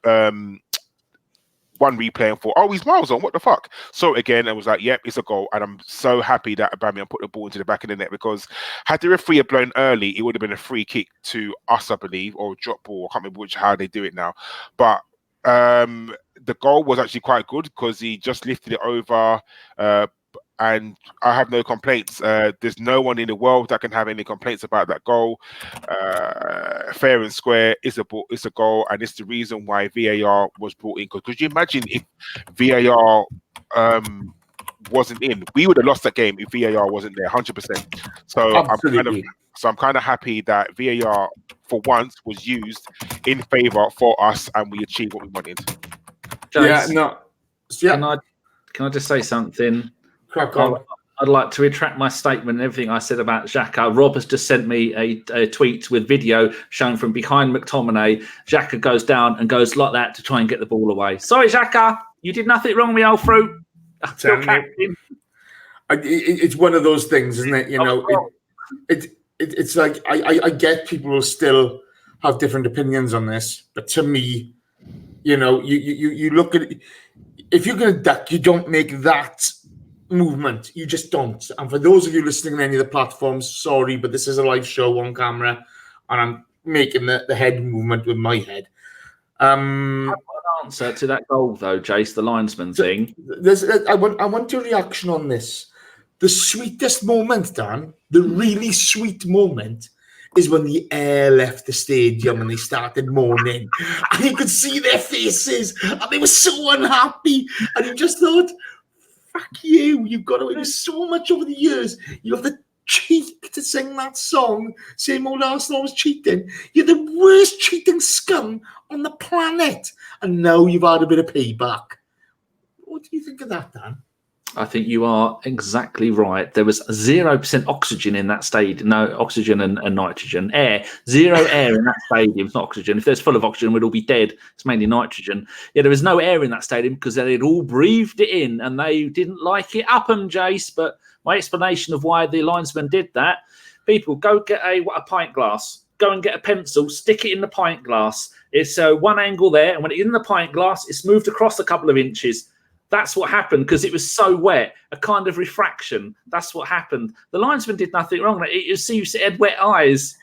replay and thought, he's miles on, what the fuck? So again, I was like, yep, it's a goal. And I'm so happy that Aubameyang put the ball into the back of the net, because had the referee had blown early, it would have been a free kick to us, I believe, or a drop ball. I can't remember how they do it now. But the goal was actually quite good, because he just lifted it over, and I have no complaints. There's no one in the world that can have any complaints about that goal. Fair and square, it's a goal, and it's the reason why VAR was brought in. Because could you imagine if VAR wasn't in? We would have lost that game if VAR wasn't there, 100%. So I'm kind of happy that VAR for once was used in favour for us, and we achieved what we wanted. Jace, Can I just say something? Crack on. I'd like to retract my statement and everything I said about Xhaka. Rob has just sent me a tweet with video showing from behind McTominay. Xhaka goes down and goes like that to try and get the ball away. Sorry, Xhaka, you did nothing wrong, me old fruit. It's one of those things, isn't it? It's like I get people will still have different opinions on this, but to me, you look at it. If you're going to duck, you don't make that movement. You just don't. And for those of you listening on any of the platforms, sorry, but this is a live show on camera, and I'm making the head movement with my head. An answer to that goal, though, Jace, the linesman thing. I want your reaction on this. The sweetest moment, Dan, the really sweet moment, is when the air left the stadium and they started mourning. And you could see their faces, and they were so unhappy. And you just thought, fuck you, you've got away with so much over the years. You have the cheek to sing that song, saying old Arsenal was cheating. You're the worst cheating scum on the planet. And now you've had a bit of payback. What do you think of that, Dan? I think you are exactly right. There was 0% oxygen in that stadium. No, oxygen and nitrogen. Air. Zero air in that stadium. It's not oxygen. If there's full of oxygen, we'd all be dead. It's mainly nitrogen. Yeah, there was no air in that stadium because they had all breathed it in and they didn't like it up them, Jace. But my explanation of why the linesman did that, people, go get a pint glass. Go and get a pencil, stick it in the pint glass. It's one angle there, and when it's in the pint glass, it's moved across a couple of inches. That's what happened because it was so wet. A kind of refraction. That's what happened. The linesman did nothing wrong. You see, it had wet eyes.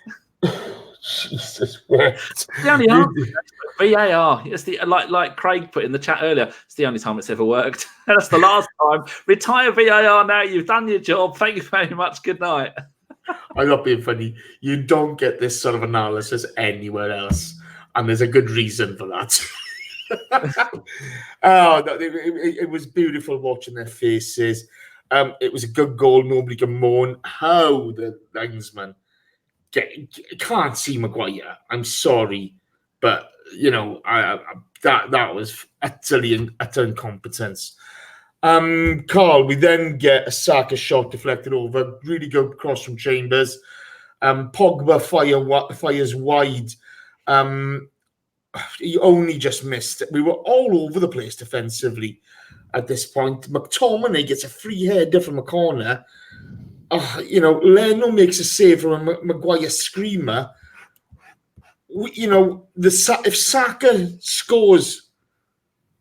Jesus, what? The only answer, VAR. It's the like Craig put in the chat earlier. It's the only time it's ever worked. That's the last time. Retire VAR now. You've done your job. Thank you very much. Good night. I'm not being funny. You don't get this sort of analysis anywhere else, and there's a good reason for that. Oh, no, it was beautiful watching their faces. It was a good goal. Nobody can moan. How the linesman can't see Maguire. I'm sorry, but that was utter incompetence. Karl, we then get a Saka shot deflected over. Really good cross from Chambers. Pogba fires wide. He only just missed it. We were all over the place defensively at this point. McTominay gets a free header from a corner. Leno makes a save from a Maguire screamer. If Saka scores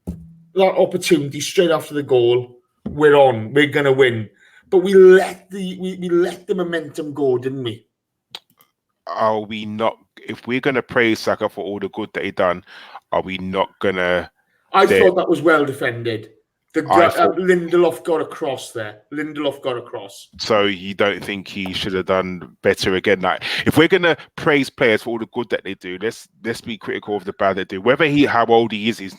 that opportunity straight after the goal, we're on. We're gonna win. But we let the momentum go, didn't we? Are we not? If we're gonna praise Saka for all the good that he done, are we not gonna? I thought that was well defended. Lindelof got across there. So you don't think he should have done better again? Like, if we're gonna praise players for all the good that they do, let's be critical of the bad they do. Whether how old he is, he's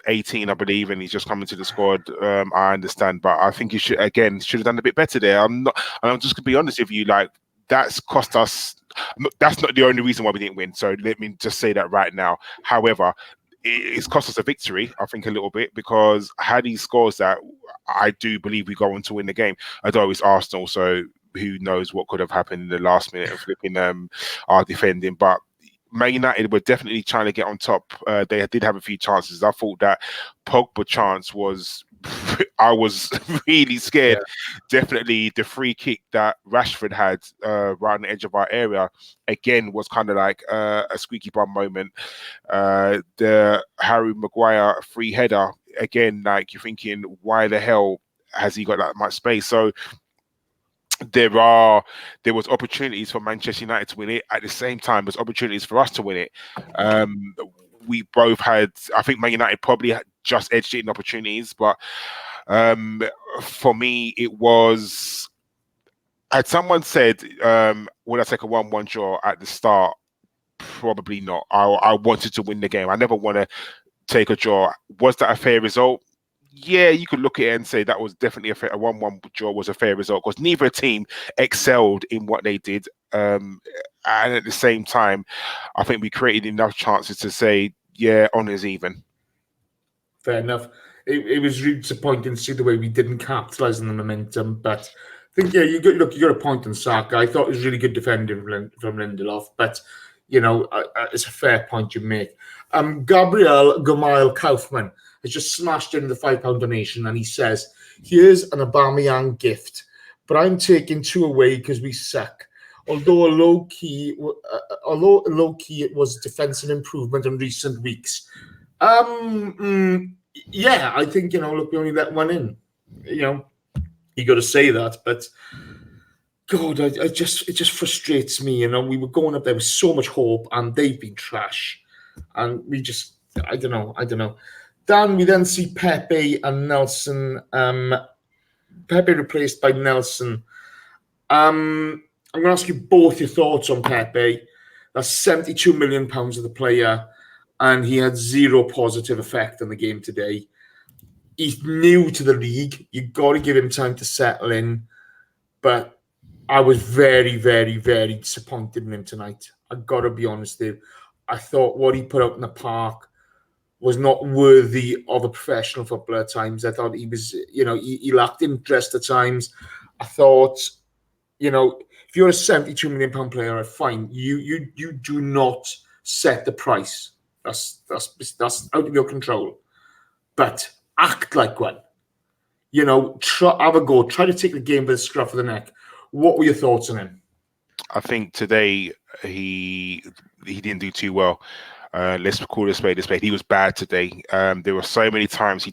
18, I believe, and he's just coming to the squad. I understand, but I think he should have done a bit better there. I'm just gonna be honest with you, like. That's cost us. That's not the only reason why we didn't win. So let me just say that right now. However, it's cost us a victory, I think, a little bit, because had he scores that, I do believe we go on to win the game. Although it's Arsenal, so who knows what could have happened in the last minute of flipping our defending. But Man United were definitely trying to get on top. They did have a few chances. I thought that Pogba chance was. I was really scared. Yeah. Definitely the free kick that Rashford had right on the edge of our area again was kind of like a squeaky bum moment. The Harry Maguire free header again, like you're thinking, why the hell has he got that much space? So there was opportunities for Manchester United to win it. At the same time, there's opportunities for us to win it. We both had, I think Man United probably just edged it in opportunities, but for me, it was, had someone said, would I take a 1-1 draw at the start? Probably not. I wanted to win the game. I never want to take a draw. Was that a fair result? Yeah, you could look at it and say that was definitely a 1-1 draw was a fair result, because neither team excelled in what they did. And at the same time, I think we created enough chances to say, yeah, honours even. Fair enough. It was really disappointing to see the way we didn't capitalise on the momentum. But I think, you got a point on Saka. I thought it was really good defending from Lindelof. But, it's a fair point you make. Gabriel Gamal Kaufman has just smashed in the £5 donation, and he says, here's an Aubameyang gift, but I'm taking 2 away because we suck. Although low-key it was defensive improvement in recent weeks. Yeah, I think, look, we only let one in. You got to say that, but God, it just frustrates me. We were going up there with so much hope, and they've been trash, and we just, I don't know. Dan, we then see Pepe and Nelson. Pepe replaced by Nelson. I'm going to ask you both your thoughts on Pepe. That's £72 million of the player, and he had zero positive effect on the game today. He's new to the league. You've got to give him time to settle in. But I was very, very, very disappointed in him tonight. I've got to be honest with you. I thought what he put out in the park was not worthy of a professional footballer at times. I thought he was, he lacked interest at times. I thought, if you're a £72 million player, fine. You do not set the price. That's out of your control. But act like one. Have a go. Try to take the game by the scruff of the neck. What were your thoughts on him? I think today he didn't do too well. Let's call this spade a spade. He was bad today. There were so many times he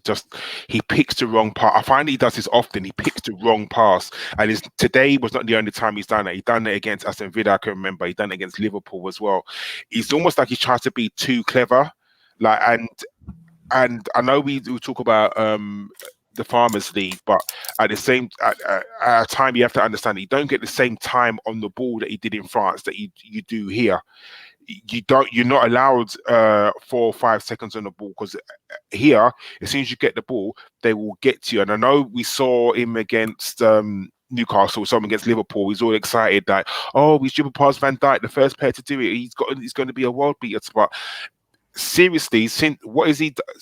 picks the wrong pass. I find he does this often. He picks the wrong pass, and today was not the only time he's done it. He done it against Aston Villa. I can remember. He done it against Liverpool as well. It's almost like he tries to be too clever. And I know we talk about the Farmers League, but at the same time, you have to understand that you don't get the same time on the ball that he did in France that you do here. You're not allowed 4 or 5 seconds on the ball, because here, as soon as you get the ball, they will get to you. And I know we saw him against Newcastle, someone against Liverpool. He's all excited that, he's dribbled past Van Dijk, the first player to do it. He's going to be a world beater. But seriously, since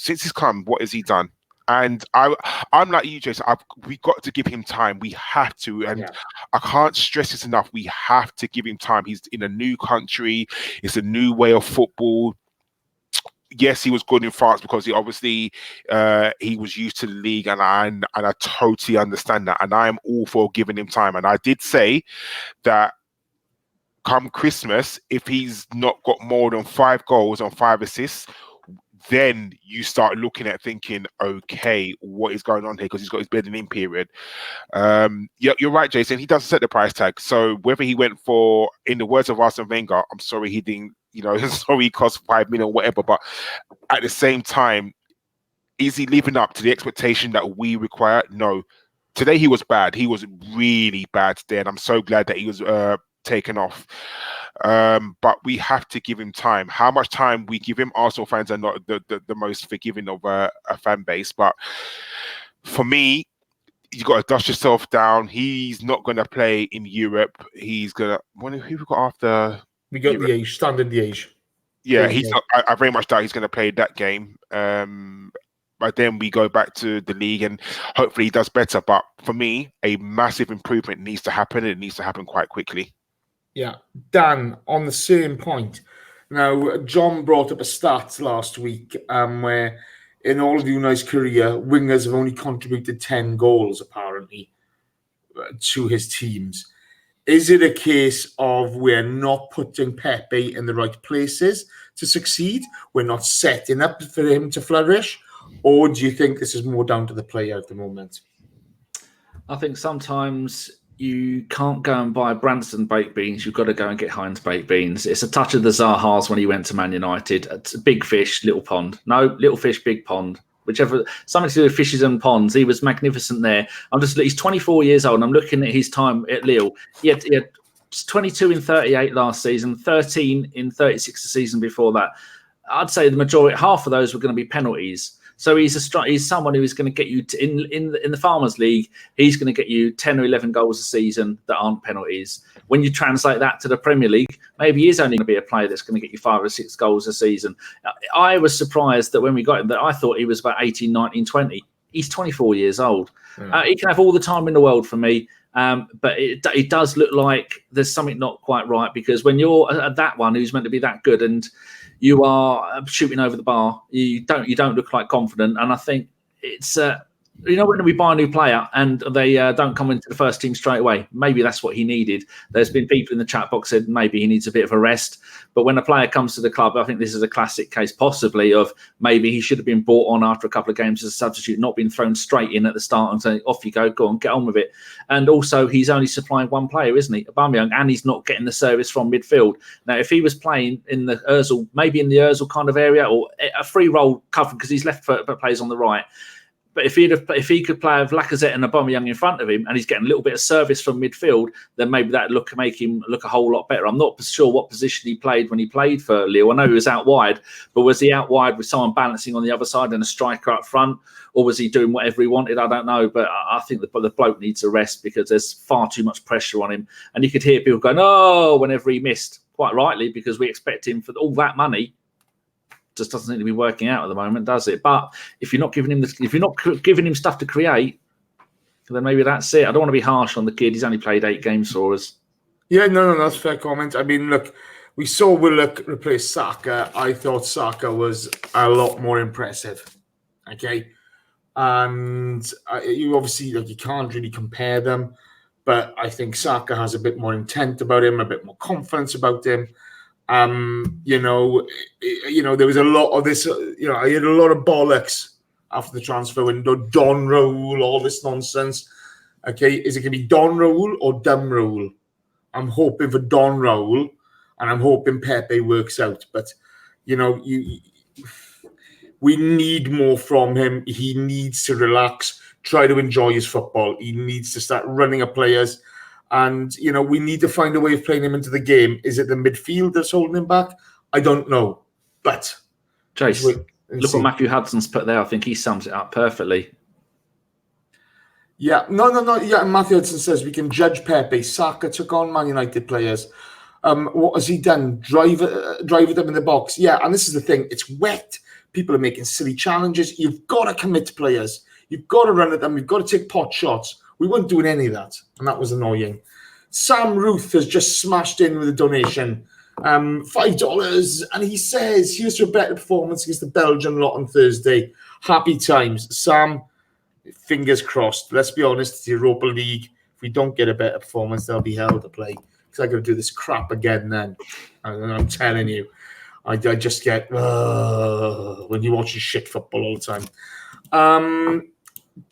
he's come, what has he done? And I'm like you, Jason. We've got to give him time. We have to, and I can't stress this enough. We have to give him time. He's in a new country. It's a new way of football. Yes, he was good in France because he was used to the league, and I totally understand that. And I am all for giving him time. And I did say that come Christmas, if he's not got more than 5 goals and 5 assists, then you start looking at thinking, okay, what is going on here? Because he's got his bedding in period. You're right, Jason. He doesn't set the price tag. So whether he went for, in the words of Arsene Wenger, I'm sorry he didn't, sorry he cost 5 million or whatever. But at the same time, is he living up to the expectation that we require? No. Today he was bad. He was really bad today. And I'm so glad that he was taken off. But we have to give him time. How much time we give him, Arsenal fans are not the most forgiving of a fan base. But for me, you got to dust yourself down. He's not going to play in Europe. He's going to... Who we got after? We got Europe? The age, standard the age. Yeah, he's not, I very much doubt he's going to play that game. But then we go back to the league and hopefully he does better. But for me, a massive improvement needs to happen. It needs to happen quite quickly. Yeah, Dan, on the same point. Now, John brought up a stat last week where in all of Unai's career, wingers have only contributed 10 goals, apparently, to his teams. Is it a case of we're not putting Pepe in the right places to succeed? We're not setting up for him to flourish? Or do you think this is more down to the player at the moment? I think sometimes you can't go and buy Branson baked beans. You've got to go and get Heinz baked beans. It's a touch of the Zahas when he went to Man United. It's a big fish, little pond. No, little fish, big pond. Whichever, something to do with fishes and ponds. He was magnificent there. He's 24 years old, and I'm looking at his time at Lille. He had 22 in 38 last season, 13 in 36 the season before that. I'd say the majority, half of those were going to be penalties. So he's someone who is going to get you in the Farmers League. He's going to get you 10 or 11 goals a season that aren't penalties. When you translate that to the Premier League, maybe he is only going to be a player that's going to get you 5 or 6 goals a season. I was surprised that when we got him, that I thought he was about 18, 19, 20. He's 24 years old. He can have all the time in the world for me. But it does look like there's something not quite right, because when you're that one who's meant to be that good and you are shooting over the bar, you don't look like confident. And I think it's when we buy a new player and they don't come into the first team straight away, maybe that's what he needed. There's been people in the chat box said maybe he needs a bit of a rest. But when a player comes to the club, I think this is a classic case possibly of maybe he should have been brought on after a couple of games as a substitute, not been thrown straight in at the start and saying, off you go on, get on with it. And also he's only supplying one player, isn't he? Aubameyang, and he's not getting the service from midfield. Now, if he was playing in the Ozil, maybe in the Ozil kind of area, or a free role cover because he's left foot but plays on the right. But if he could play with Lacazette and Aubameyang in front of him, and he's getting a little bit of service from midfield, then maybe that make him look a whole lot better. I'm not sure what position he played when he played for Lille. I know he was out wide, but was he out wide with someone balancing on the other side and a striker up front, or was he doing whatever he wanted? I don't know, but I think the bloke needs a rest because there's far too much pressure on him. And you could hear people going, "Oh," whenever he missed, quite rightly, because we expect him for all that money. Just doesn't seem to be working out at the moment, does it? But if you're not giving him stuff to create, then maybe that's it. I don't want to be harsh on the kid. He's only played 8 games for us. Yeah, no, that's a fair comment. I mean, look, we saw Willock replace Saka. I thought Saka was a lot more impressive. Okay, and you obviously you can't really compare them, but I think Saka has a bit more intent about him, a bit more confidence about him. There was a lot of this. I had a lot of bollocks after the transfer window. Don Raul, all this nonsense. Okay, is it going to be Don Raul or Dumb Raul? I'm hoping for Don Raul, and I'm hoping Pepe works out. But we need more from him. He needs to relax, try to enjoy his football. He needs to start running at players. And, we need to find a way of playing him into the game. Is it the midfield that's holding him back? I don't know. But Chase, look what Matthew Hudson's put there. I think he sums it up perfectly. Yeah. No. Yeah, Matthew Hudson says we can judge Pepe. Saka took on Man United players. What has he done? Drive them in the box. Yeah, and this is the thing. It's wet. People are making silly challenges. You've got to commit to players. You've got to run at them. You've got to take pot shots. We weren't doing any of that, and that was annoying. Sam Ruth has just smashed in with a donation, $5, and he says, here's to a better performance against the Belgian lot on Thursday. Happy times. Sam, fingers crossed. Let's be honest, it's the Europa League. If we don't get a better performance, they'll be hell to play, because I'm going to do this crap again then. And I'm telling you, I just get, when you watch shit football all the time.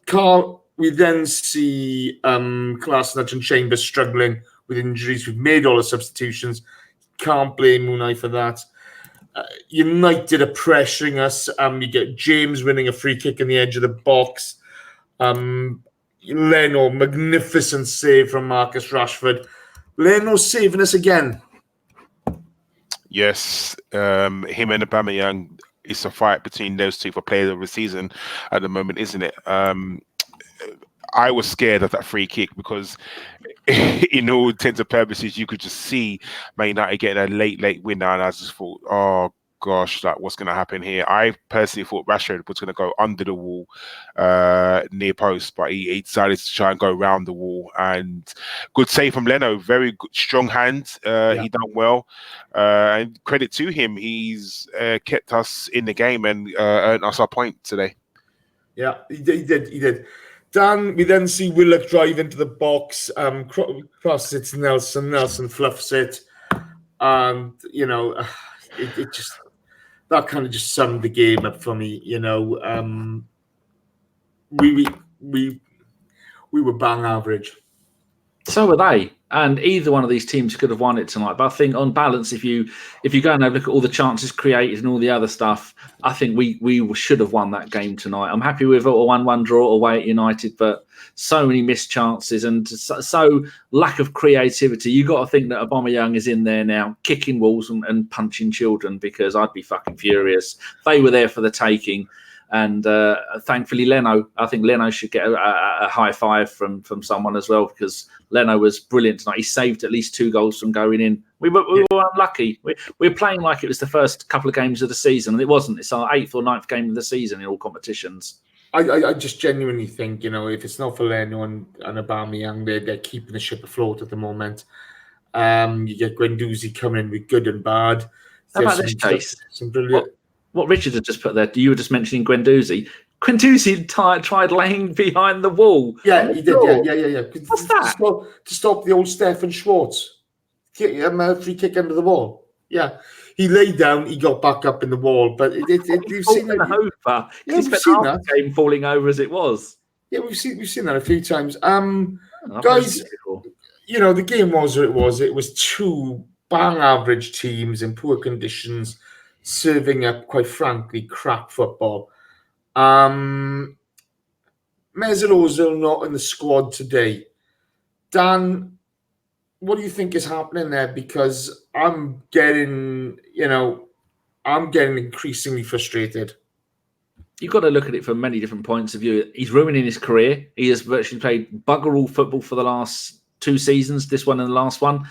Karl, we then see Kolasinac and Chambers struggling with injuries. We've made all the substitutions. Can't blame Unai for that. United are pressuring us. You get James winning a free kick in the edge of the box. Leno, magnificent save from Marcus Rashford. Leno's saving us again. Yes, him and Aubameyang, it's a fight between those two for player of the season at the moment, isn't it? I was scared of that free kick because, in all intents and purposes, you could just see Man United getting a late winner, and I just thought, oh gosh, what's going to happen here? I personally thought Rashford was going to go under the wall, near post, but he decided to try and go around the wall. And good save from Leno, very good, strong hands. He done well, and credit to him, he's kept us in the game and earned us our point today. Yeah, he did. Dan, we then see Willock drive into the box, crosses it to Nelson. Nelson fluffs it, and it just, that kind of just summed the game up for me. We were bang average. So were they, and either one of these teams could have won it tonight. But I think, on balance, if you go and have a look at all the chances created and all the other stuff, I think we should have won that game tonight. I'm happy with a 1-1 draw away at United, but so many missed chances and so lack of creativity. You got to think that Aubameyang is in there now, kicking walls and punching children, because I'd be fucking furious. They were there for the taking. And thankfully, Leno, I think Leno should get a high five from someone as well, because Leno was brilliant tonight. He saved at least 2 goals from going in. We were unlucky. We were playing like it was the first couple of games of the season, and it wasn't. It's our 8th or 9th game of the season in all competitions. I just genuinely think, if it's not for Leno and Aubameyang, they're keeping the ship afloat at the moment. You get Guendouzi coming in with good and bad. How about this case? Some brilliant. What Richard had just put there, you were just mentioning Guendouzi. Guendouzi tried laying behind the wall. Yeah, he did. Yeah. What's that? To stop the old Stefan Schwartz. Free kick under the wall. Yeah. He laid down, he got back up in the wall. But you've seen it. Over. Yeah, we've seen that. Game falling over as it was. Yeah, we've seen that a few times. Guys, the game was what it was. It was 2 bang average teams in poor conditions, serving up, quite frankly, crap football. Mesut Ozil not in the squad today. Dan, what do you think is happening there? Because I'm getting increasingly frustrated. You've got to look at it from many different points of view. He's ruining his career. He has virtually played bugger all football for the last 2 seasons, this one and the last one.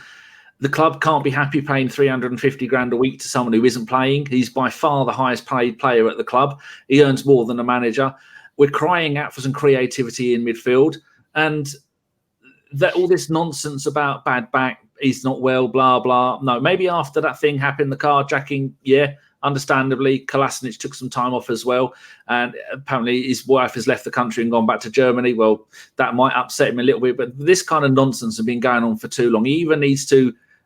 The club can't be happy paying 350 grand a week to someone who isn't playing. He's by far the highest paid player at the club. He earns more than a manager. We're crying out for some creativity in midfield. And that all this nonsense about bad back, he's not well, blah, blah. No, maybe after that thing happened, the carjacking, yeah, understandably, Kolasinac took some time off as well. And apparently his wife has left the country and gone back to Germany. Well, that might upset him a little bit. But this kind of nonsense has been going on for too long.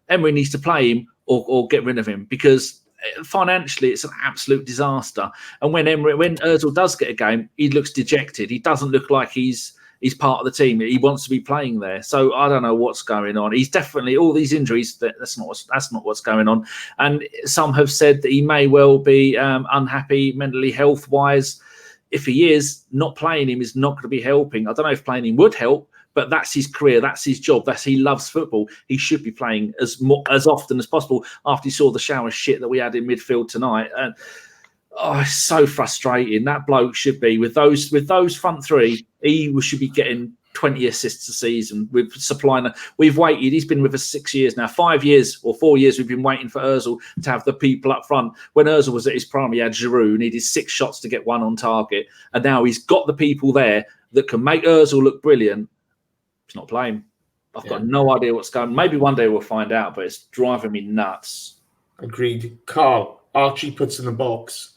Emery needs to play him, or get rid of him, because financially it's an absolute disaster. And when Ozil does get a game, he looks dejected. He doesn't look like he's part of the team. He wants to be playing there. So I don't know what's going on. He's definitely, all these injuries, that's not what's going on. And some have said that he may well be unhappy mentally, health wise. If he is, not playing him is not going to be helping. I don't know if playing him would help, but that's his career, that's his job, he loves football. He should be playing as often as possible after he saw the shower shit that we had in midfield tonight. And it's so frustrating. That bloke should be with those front three. He should be getting 20 assists a season with supplying. We've waited. He's been with us 6 years now. 5 years or 4 years we've been waiting for Ozil to have the people up front. When Ozil was at his prime, he had Giroud, needed 6 shots to get 1 on target, and now he's got the people there that can make Ozil look brilliant. He's not playing. I've got no idea what's going on. Maybe one day we'll find out, but it's driving me nuts. Agreed. Karl, Archie puts in the box,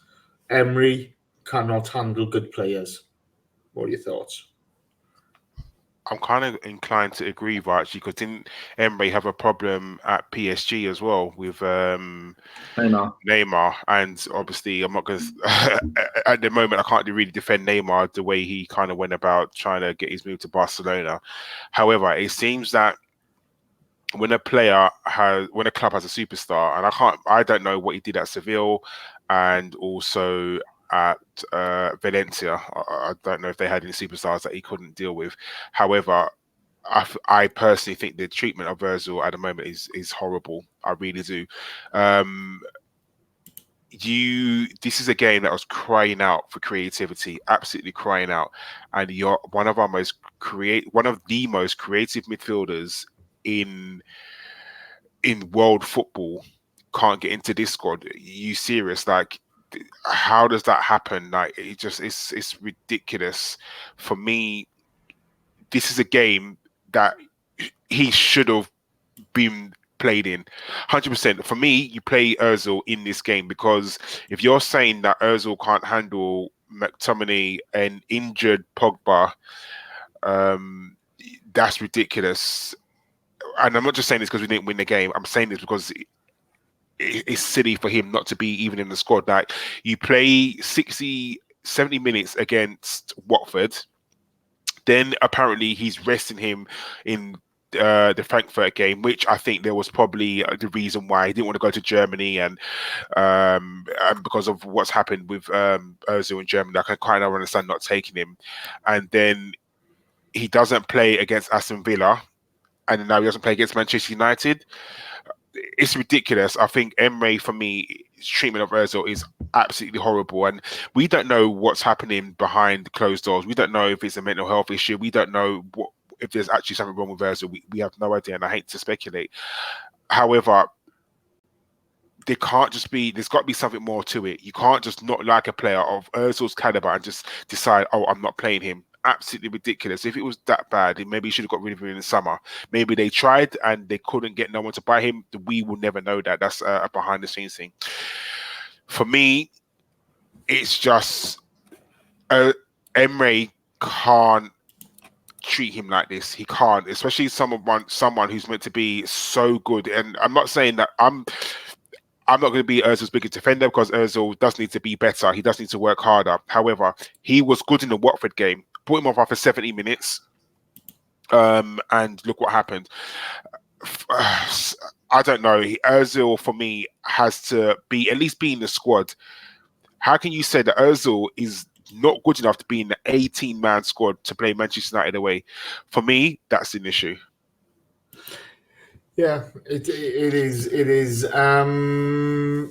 Emery cannot handle good players. What are your thoughts? I'm kind of inclined to agree with Archie, because didn't Emery have a problem at PSG as well with Neymar? And obviously, I'm not going to, at the moment, I can't really defend Neymar the way he kind of went about trying to get his move to Barcelona. However, it seems that when a club has a superstar, and I don't know what he did at Seville and also at Valencia. I don't know if they had any superstars that he couldn't deal with. However, I personally think the treatment of Ozil at the moment is horrible. I really do. This is a game that was crying out for creativity, absolutely crying out, and you're one of the most creative midfielders in world football. Can't get into this squad. You serious? Like, how does that happen? Like, it's ridiculous. For me, this is a game that he should have been played in 100%. For me, you play Ozil in this game, because if you're saying that Ozil can't handle McTominay and injured Pogba, that's ridiculous. And I'm not just saying this because we didn't win the game. I'm saying this because it's silly for him not to be even in the squad. Like, you play 60, 70 minutes against Watford, then apparently he's resting him in the Frankfurt game, which I think there was probably the reason why he didn't want to go to Germany, and because of what's happened with Ozil in Germany. I can kind of understand not taking him. And then he doesn't play against Aston Villa, and now he doesn't play against Manchester United. It's ridiculous. I think Emery, for me, his treatment of Ozil is absolutely horrible, and we don't know what's happening behind closed doors. We don't know if it's a mental health issue. We don't know if there's actually something wrong with Ozil. We have no idea, and I hate to speculate. However, there's got to be something more to it. You can't just not like a player of Ozil's caliber and just decide, oh, I'm not playing him. Absolutely ridiculous. If it was that bad, maybe you should have got rid of him in the summer. Maybe they tried and they couldn't get no one to buy him. We will never know that. That's a behind the scenes thing. For me, it's just Emery can't treat him like this. He can't, especially someone who's meant to be so good. And I'm not saying that I'm not going to be Ozil's biggest defender, because Ozil does need to be better. He does need to work harder. However, he was good in the Watford game. Put him off after 70 minutes, and look what happened. I don't know. Ozil, for me, has to at least be in the squad. How can you say that Ozil is not good enough to be in the 18-man squad to play Manchester United away? For me, that's an issue. Yeah, it is. It is. Right,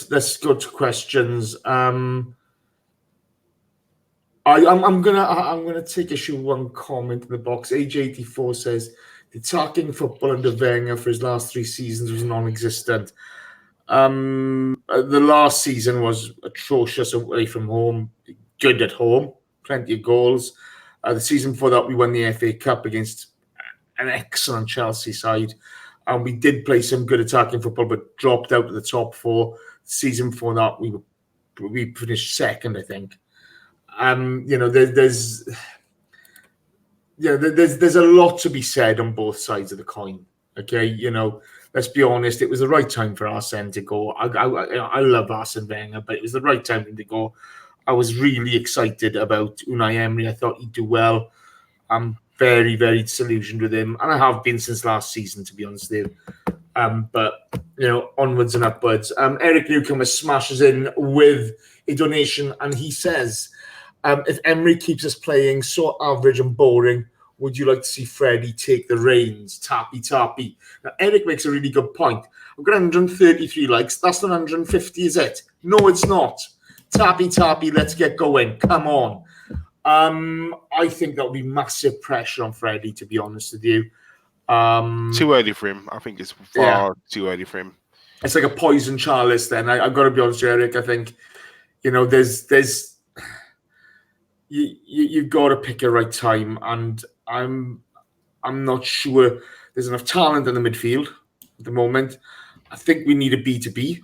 let's go to questions. I'm gonna take issue with one comment in the box. AJ84 says the attacking football under Wenger for his last 3 seasons was non-existent. The last season was atrocious away from home, good at home, plenty of goals. The season before that, we won the FA Cup against an excellent Chelsea side, and we did play some good attacking football, but dropped out of the top 4. The season before that, we finished second, I think. There's a lot to be said on both sides of the coin. Okay, let's be honest, it was the right time for Arsene to go. I love Arsene Wenger, but it was the right time for him to go. I was really excited about Unai Emery. I thought he'd do well. I'm very, very disillusioned with him, and I have been since last season, to be honest with you. But, onwards and upwards. Eric Newcomer smashes in with a donation, and he says, if Emery keeps us playing so average and boring, would you like to see Freddie take the reins? Tappy. Now, Eric makes a really good point. I've got 133 likes. That's not 150, is it? No, it's not. Tappy, let's get going. Come on. I think that would be massive pressure on Freddie, to be honest with you. Too early for him. I think it's far too early for him. It's like a poison chalice then. I've got to be honest with you, Eric. I think, there's you've got to pick a right time, and I'm not sure there's enough talent in the midfield at the moment. I think we need a B2B.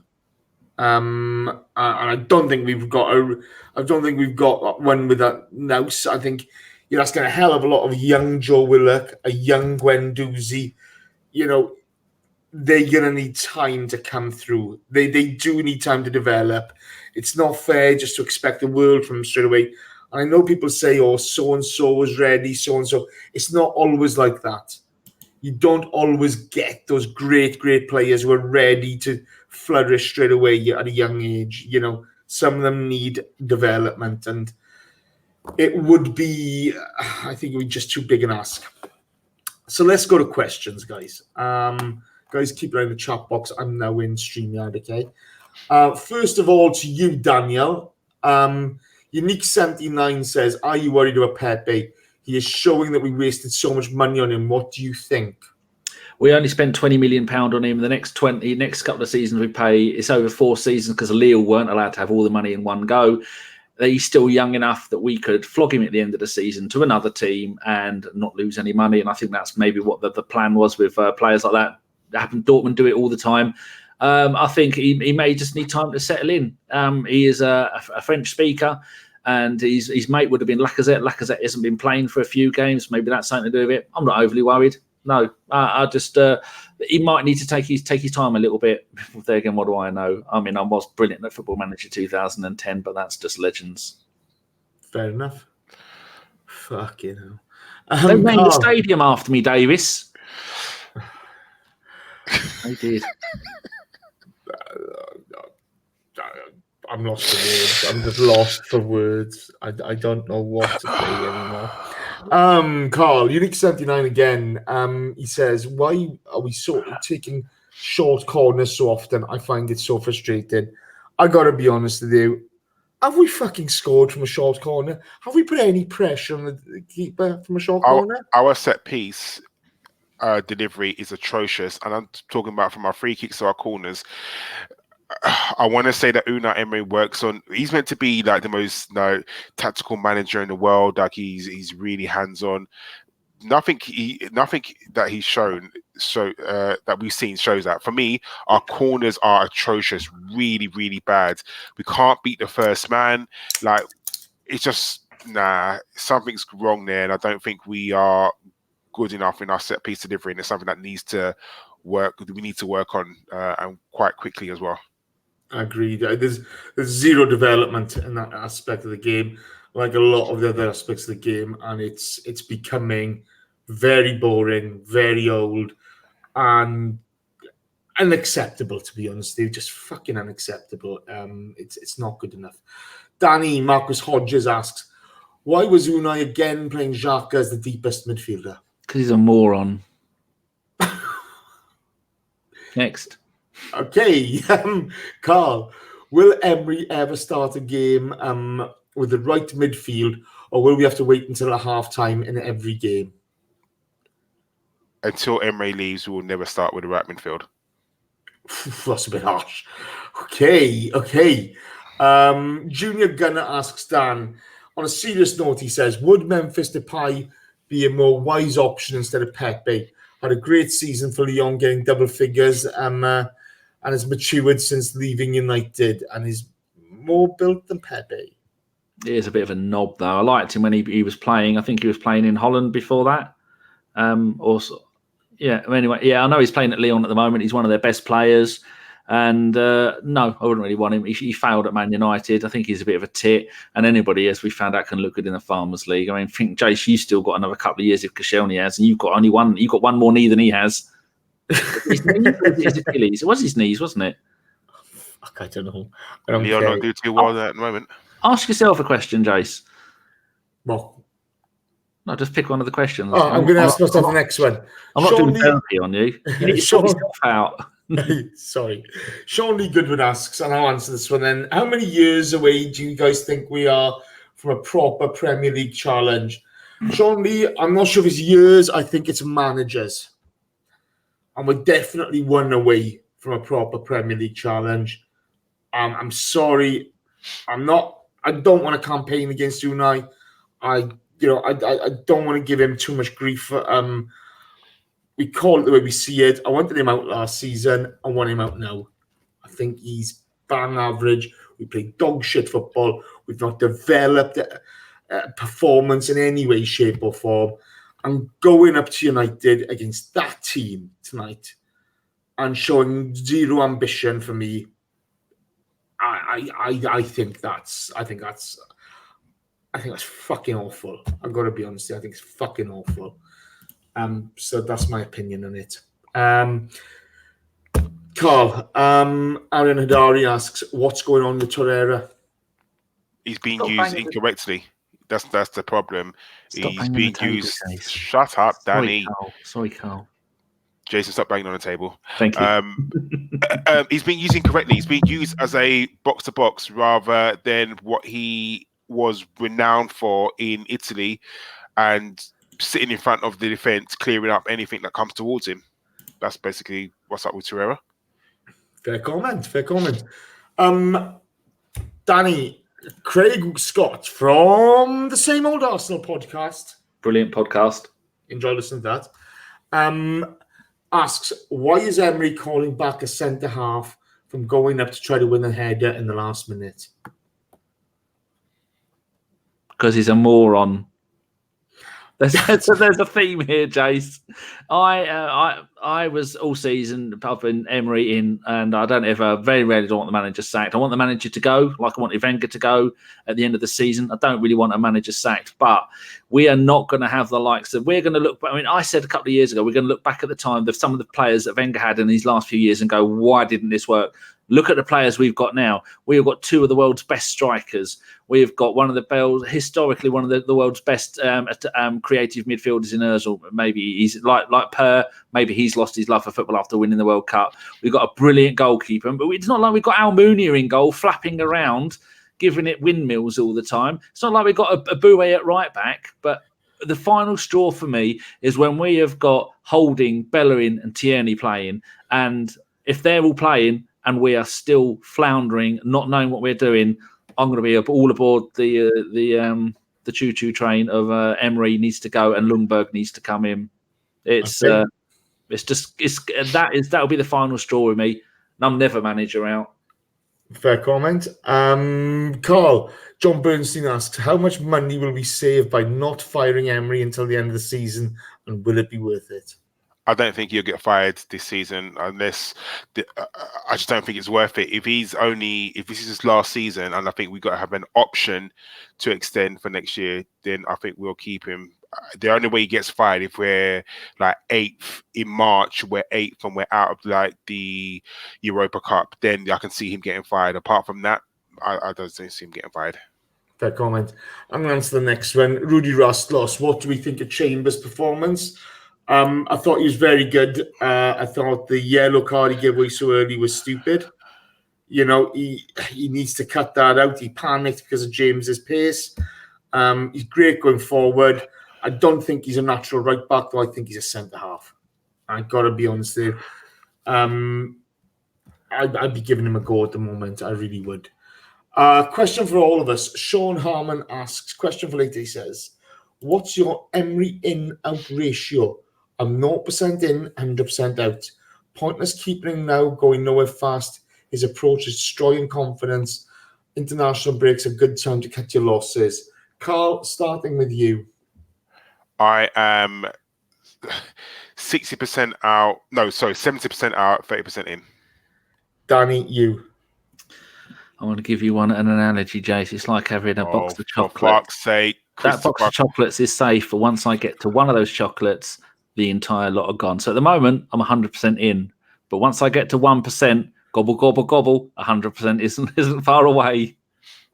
And I don't think we've got one with that now. So I think you're asking a hell of a lot of young Joe Willock, a young Guendouzi. They're gonna need time to come through. They do need time to develop. It's not fair just to expect the world from them straight away. And I know people say, "Oh, so and so was ready, so and so." It's not always like that. You don't always get those great players who are ready to flourish straight away at a young age. Some of them need development, and it would be, I think it would be just too big an ask. So let's go to questions, guys. Guys, keep it in the chat box. I'm now in StreamYard, okay? First of all, to you, Daniel. Unique79 says, are you worried about Pepe? He is showing that we wasted so much money on him. What do you think? We only spent £20 million on him. The next couple of seasons we pay, it's over 4 seasons because Lille weren't allowed to have all the money in one go. He's still young enough that we could flog him at the end of the season to another team and not lose any money. And I think that's maybe what the plan was with players like that. Dortmund do it all the time. I think he may just need time to settle in. He is a French speaker, and his mate would have been Lacazette. Lacazette hasn't been playing for a few games. Maybe that's something to do with it. I'm not overly worried. No, I just he might need to take his time a little bit. There again, what do I know? I mean, I was brilliant at Football Manager 2010, but that's just legends. Fair enough. Fucking hell. They named the stadium after me, Davis. They did. I'm lost for words. I'm just lost for words. I don't know what to say anymore. Karl, Unique79 again. He says, why are we taking short corners so often? I find it so frustrating. I gotta be honest with you. Have we fucking scored from a short corner? Have we put any pressure on the keeper from a short corner? Our set piece delivery is atrocious, and I'm talking about from our free kicks to our corners. I want to say that Unai Emery he's meant to be like the most tactical manager in the world. Like he's really hands-on. Nothing that he's shown that we've seen shows that. For me, our corners are atrocious, really, really bad. We can't beat the first man. Like it's just something's wrong there, and I don't think we are good enough in our set piece delivery. And it's something that needs to work. We need to work on and quite quickly as well. Agreed. There's zero development in that aspect of the game, like a lot of the other aspects of the game, and it's becoming very boring, very old, and unacceptable. To be honest, they're just fucking unacceptable. It's not good enough. Danny Marcus Hodges asks, why was Unai again playing Xhaka as the deepest midfielder? Because he's a moron. Next. Okay, Karl, will Emery ever start a game with the right midfield, or will we have to wait until a half-time in every game? Until Emery leaves, we will never start with the right midfield. That's a bit harsh. Okay. Junior Gunner asks Dan, on a serious note, he says, would Memphis Depay be a more wise option instead of Pepe? Had a great season for Lyon, getting double figures, and has matured since leaving United, and is more built than Pepe. He is a bit of a knob, though. I liked him when he was playing. I think he was playing in Holland before that. Also, Yeah. Anyway, yeah, I know he's playing at Lyon at the moment. He's one of their best players. And no, I wouldn't really want him. He failed at Man United. I think he's a bit of a tit. And anybody, as we found out, can look good in the Farmers League. I mean, think, Jace, you still got another couple of years if Koscielny has, and you've got only one. You've got one more knee than he has. His knees or his Achilles? It was his knees, wasn't it? Fuck, I don't know. Leon not do too well at the moment. Ask yourself a question, Jace. Well, no, just pick one of the questions. I'm going to ask myself the next one. I'm not doing therapy on you. You need to sort yourself out. Sorry. Sean Lee Goodwin asks, and I'll answer this one then. How many years away do you guys think we are from a proper Premier League challenge? Sean Lee, I'm not sure if it's years. I think it's managers. And we're definitely one away from a proper Premier League challenge. I'm sorry. I don't want to campaign against Unai. I don't want to give him too much grief. We call it the way we see it. I wanted him out last season. I want him out now. I think he's bang average. We play dog shit football. We've not developed a performance in any way, shape, or form. And going up to United against that team tonight and showing zero ambition for me, I think that's fucking awful. I've got to be honest. I think it's fucking awful. So that's my opinion on it. Karl, Aaron Hadari asks, what's going on with Torreira? He's being used incorrectly. That's the problem. He's being used. Case. Shut up, Danny. Sorry, Karl. Jason, stop banging on the table. Thank you. He's being used incorrectly. He's being used as a box-to-box rather than what he was renowned for in Italy, and sitting in front of the defence, clearing up anything that comes towards him. That's basically what's up with Torreira. Fair comment. Danny, Craig Scott from the Same Old Arsenal podcast. Brilliant podcast. Enjoy listening to that. Asks, why is Emery calling back a centre-half from going up to try to win a header in the last minute? Because he's a moron. There's a theme here, Jace. I was all season pumping Emery in, and I very rarely don't want the manager sacked. I want the manager to go, like I wanted Wenger to go at the end of the season. I don't really want a manager sacked, but we are not going to have the likes of. We're going to look. I mean, I said a couple of years ago, we're going to look back at the time of some of the players that Wenger had in these last few years and go, why didn't this work? Look at the players we've got now. We've got two of the world's best strikers. We've got one of historically one of the world's best creative midfielders in Ozil. Maybe he's like Per. Maybe he's lost his love for football after winning the World Cup. We've got a brilliant goalkeeper, but it's not like we've got Almunia in goal, flapping around, giving it windmills all the time. It's not like we've got a Boué at right back. But the final straw for me is when we have got Holding, Bellerin, and Tierney playing, and if they're all playing and we are still floundering, not knowing what we're doing, I'm going to be all aboard the choo-choo train of Emery needs to go and Lundberg needs to come in. That'll be the final straw with me. And I'm never manager out. Fair comment. Karl, John Bernstein asks, how much money will we save by not firing Emery until the end of the season, and will it be worth it? I don't think he'll get fired this season unless I just don't think it's worth it. If this is his last season, and I think we've got to have an option to extend for next year, then I think we'll keep him. The only way he gets fired if we're like 8th in March, we're 8th and we're out of like the Europa Cup, then I can see him getting fired. Apart from that, I don't see him getting fired. Fair comment. I'm going to answer the next one. Rudy Rastlos, what do we think of Chambers' performance? I thought he was very good. I thought the yellow card he gave away so early was stupid. You know, he needs to cut that out. He panicked because of James's pace. He's great going forward. I don't think he's a natural right back, though. I think he's a centre half. I've got to be honest there. I'd be giving him a go at the moment. I really would. Question for all of us. Sean Harmon asks, question for later, he says, what's your Emery in-out ratio? I'm 0% in, 100% out. Pointless keeping him now, going nowhere fast. His approach is destroying confidence. International breaks a good time to cut your losses. Karl, starting with you. I am 60% out. No, sorry, 70% out, 30% in. Danny, you. I want to give you an analogy, Jace. It's like having a box of For chocolates. fuck's sake. That box of chocolates is safe, but once I get to one of those chocolates, the entire lot are gone. So at the moment, I'm 100% in. But once I get to 1%, gobble, gobble, gobble, 100% isn't far away.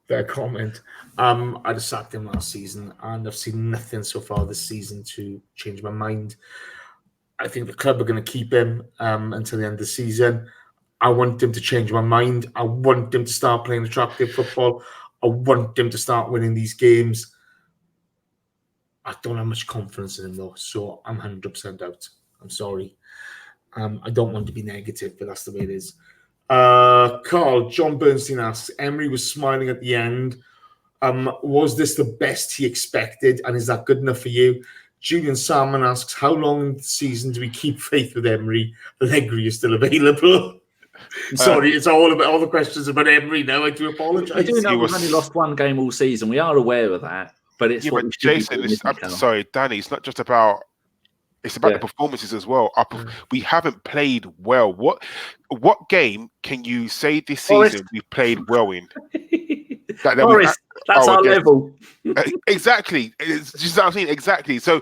Fair comment. I just sacked him last season, and I've seen nothing so far this season to change my mind. I think the club are going to keep him until the end of the season. I want him to change my mind. I want him to start playing attractive football. I want him to start winning these games. I don't have much confidence in him, though, so I'm 100% out. I'm sorry. I don't want to be negative, but that's the way it is. Karl, John Bernstein asks, Emery was smiling at the end. Was this the best he expected, and is that good enough for you? Julian Salmon asks, how long in the season do we keep faith with Emery? Allegri is still available. Sorry, it's all the questions about Emery now. I do apologise. I do know we've only lost one game all season. We are aware of that, but it's what Jason. Sorry, Danny. It's not just about. It's about the performances as well. We haven't played well. What game can you say this season we played well in? That's our level. Exactly. It's just what I'm saying. Exactly. So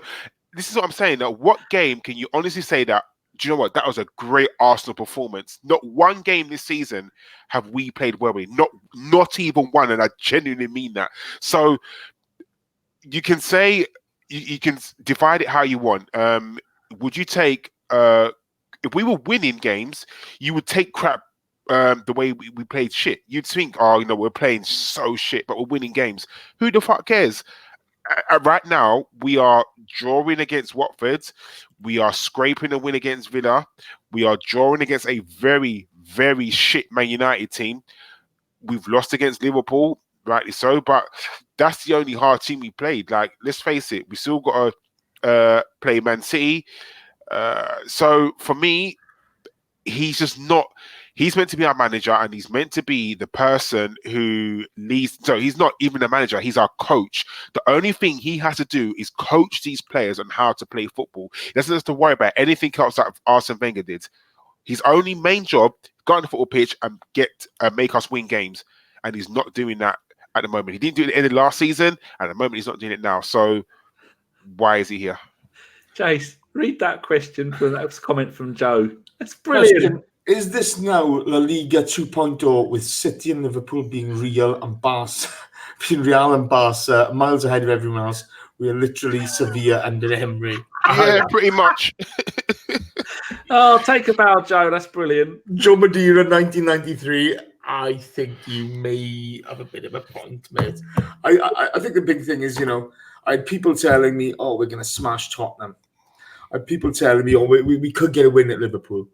this is what I'm saying. That what game can you honestly say that? Do you know what? That was a great Arsenal performance. Not one game this season have we played well in. Not even one, and I genuinely mean that. So you can say. You can divide it how you want. Would you take if we were winning games, you would take crap the way we played shit. You'd think, we're playing so shit, but we're winning games. Who the fuck cares? Right now, we are drawing against Watford. We are scraping a win against Villa. We are drawing against a very, very shit Man United team. We've lost against Liverpool. Rightly so, but that's the only hard team we played. Like, let's face it, we still got to play Man City. So for me, he's just not. He's meant to be our manager, and he's meant to be the person who leads. So he's not even a manager; he's our coach. The only thing he has to do is coach these players on how to play football. He doesn't have to worry about anything else that Arsene Wenger did. His only main job: go on the football pitch and make us win games. And he's not doing that at the moment. He didn't do it at the end of last season, and at the moment he's not doing it now. So why is he here? Jace, read that question from that comment from Joe. That's brilliant. Is this now La Liga 2.0 with City and Liverpool being Real and Barca miles ahead of everyone else? We are literally Sevilla under Emery. Yeah, pretty much. Take a bow, Joe. That's brilliant. Joe Madeira, 1993. I think you may have a bit of a point, mate. I think the big thing is, I had people telling me, we're going to smash Tottenham. I had people telling me, we could get a win at Liverpool.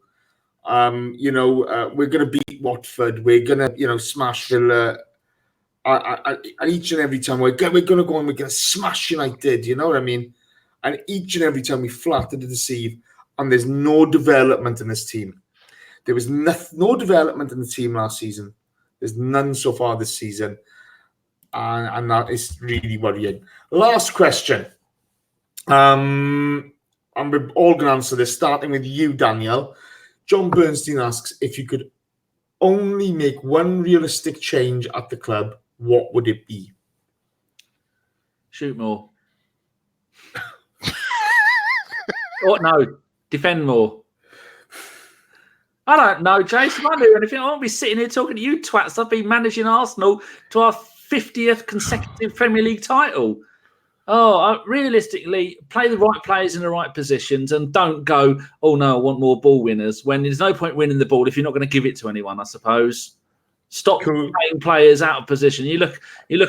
We're going to beat Watford. We're going to, smash Villa. And each and every time we're going to go and we're going to smash United. You know what I mean? And each and every time we flatter to deceive, and there's no development in this team. There was no development in the team last season. There's none so far this season. And that is really worrying. Last question. And we're all going to answer this, starting with you, Daniel. John Bernstein asks, if you could only make one realistic change at the club, what would it be? Shoot more. No, defend more. I don't know, Jason. I do anything. I won't be sitting here talking to you twats. I've been managing Arsenal to our 50th consecutive Premier League title. Realistically, play the right players in the right positions and don't go, I want more ball winners, when there's no point winning the ball if you're not going to give it to anyone, I suppose. Stop playing players out of position. You look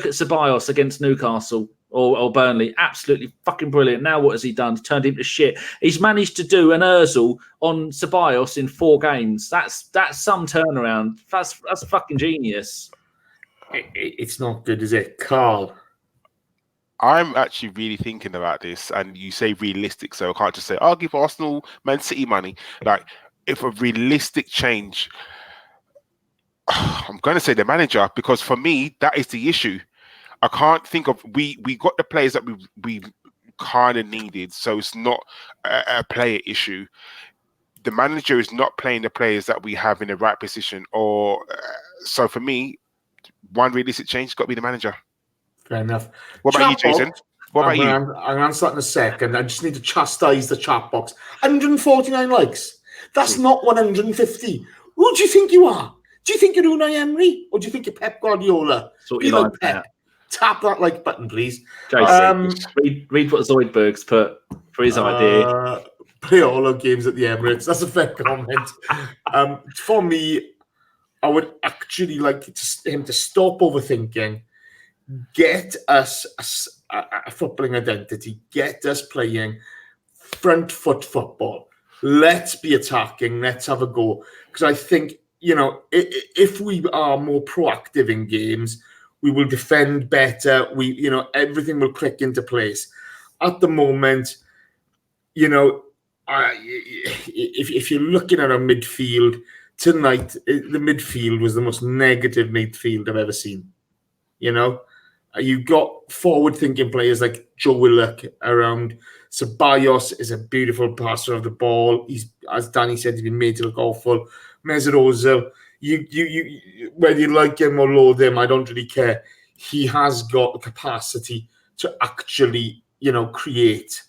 at Ceballos against Newcastle or Burnley, absolutely fucking brilliant. Now what has he done? He's turned him to shit. He's managed to do an Ozil on Ceballos in 4 games. That's some turnaround. That's fucking genius. It's not good, is it? Karl. I'm actually really thinking about this, and you say realistic, so I can't just say, I'll give Arsenal, Man City money. Like, if a realistic change, I'm going to say the manager, because for me, that is the issue. I can't think of, we got the players that we kind of needed. So it's not a player issue. The manager is not playing the players that we have in the right position. So for me, one realistic change has got to be the manager. Fair enough. What about you, Jason? What about you? I'm going to answer that in a second. I just need to chastise the chat box. 149 likes. That's not 150. Who do you think you are? Do you think you're Unai Emery? Or do you think you're Pep Guardiola? Sort your life Pep. out. Tap that like button, please. Jason, read what Zoidberg's put for his idea. Play all our games at the Emirates. That's a fair comment. For me, I would actually like him to stop overthinking, get us a footballing identity, get us playing front foot football. Let's be attacking. Let's have a go. Because I think, if we are more proactive in games, we will defend better. Everything will click into place. At the moment, if you're looking at our midfield tonight, the midfield was the most negative midfield I've ever seen. You got forward-thinking players like Joe Willock around. Ceballos is a beautiful passer of the ball. He's, as Danny said, he's been made to look awful. Mesut Ozil, you whether you like him or loathe him, I don't really care. He has got the capacity to actually, create.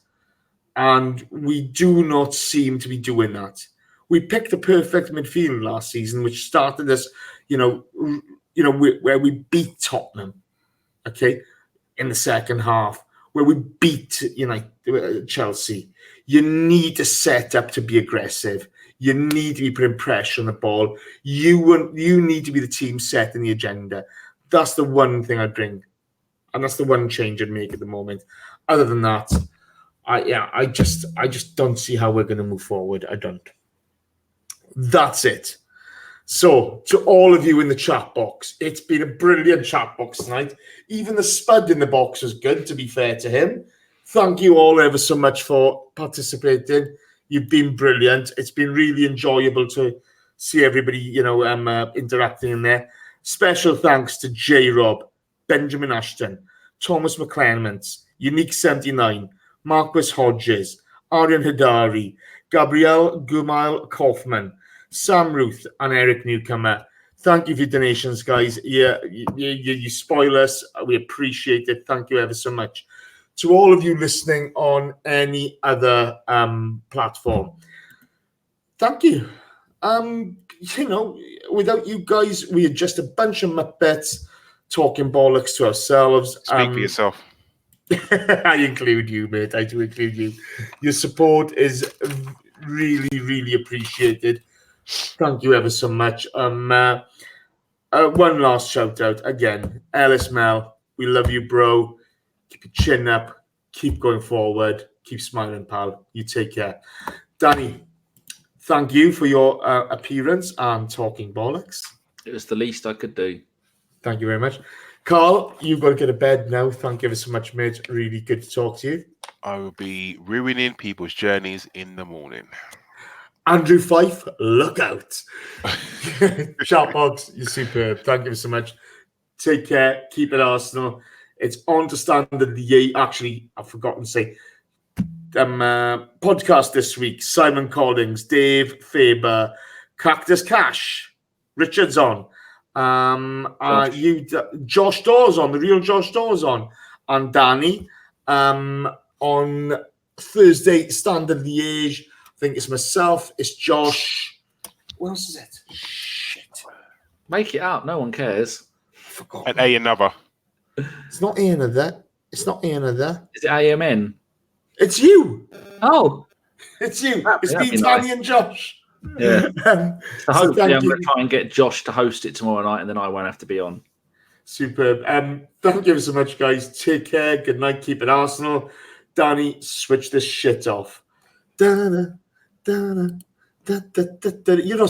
And we do not seem to be doing that. We picked the perfect midfield last season, which started us, where we beat Tottenham, okay, in the second half, where we beat Chelsea. You need to set up to be aggressive. You need to be putting pressure on the ball. You need to be the team setting the agenda. That's the one thing I'd bring, and that's the one change I'd make at the moment. Other than that, I just don't see how we're going to move forward. I don't. That's it. So, to all of you in the chat box, it's been a brilliant chat box tonight. Even the Spud in the box was good, to be fair to him. Thank you all ever so much for participating. You've been brilliant. It's been really enjoyable to see everybody, interacting in there. Special thanks to J-Rob, Benjamin Ashton, Thomas McClements, Unique79, Marcus Hodges, Aryan Hidari, Gabrielle Gumail Kaufman, Sam Ruth, and Eric Newcomer. Thank you for your donations, guys. You spoil us. We appreciate it. Thank you ever so much. To all of you listening on any other platform, thank you. Without you guys, we are just a bunch of muppets talking bollocks to ourselves. Speak for yourself. I include you, mate. I do include you. Your support is really, really appreciated. Thank you ever so much. One last shout out again. Ellis Mel, we love you, bro. Keep your chin up. Keep going forward. Keep smiling, pal. You take care. Danny, thank you for your appearance and talking bollocks. It was the least I could do. Thank you very much. Carl, you've got to get to bed now. Thank you ever so much, mate. Really good to talk to you. I will be ruining people's journeys in the morning. Andrew Fife, look out. Shoutbox, you're superb. Thank you so much. Take care. Keep it Arsenal. It's on to Standard the Actually, I've forgotten to say. Podcast this week. Simon Collins, Dave Faber, Cactus Cash, Richard's on. Josh Dawes on, the real Josh Dawes on, and Danny. On Thursday, Standard Liège. I think it's myself, it's Josh. What else is it? Shit. Make it up, no one cares. And A another. It's not A another. It's not A another. Is it AMN? It's you. Oh. It's you. It's me, Danny, and Josh. Yeah. So hopefully I'm going to try and get Josh to host it tomorrow night, and then I won't have to be on. Superb. Thank you so much, guys. Take care. Good night. Keep it Arsenal. Danny, switch this shit off. You're not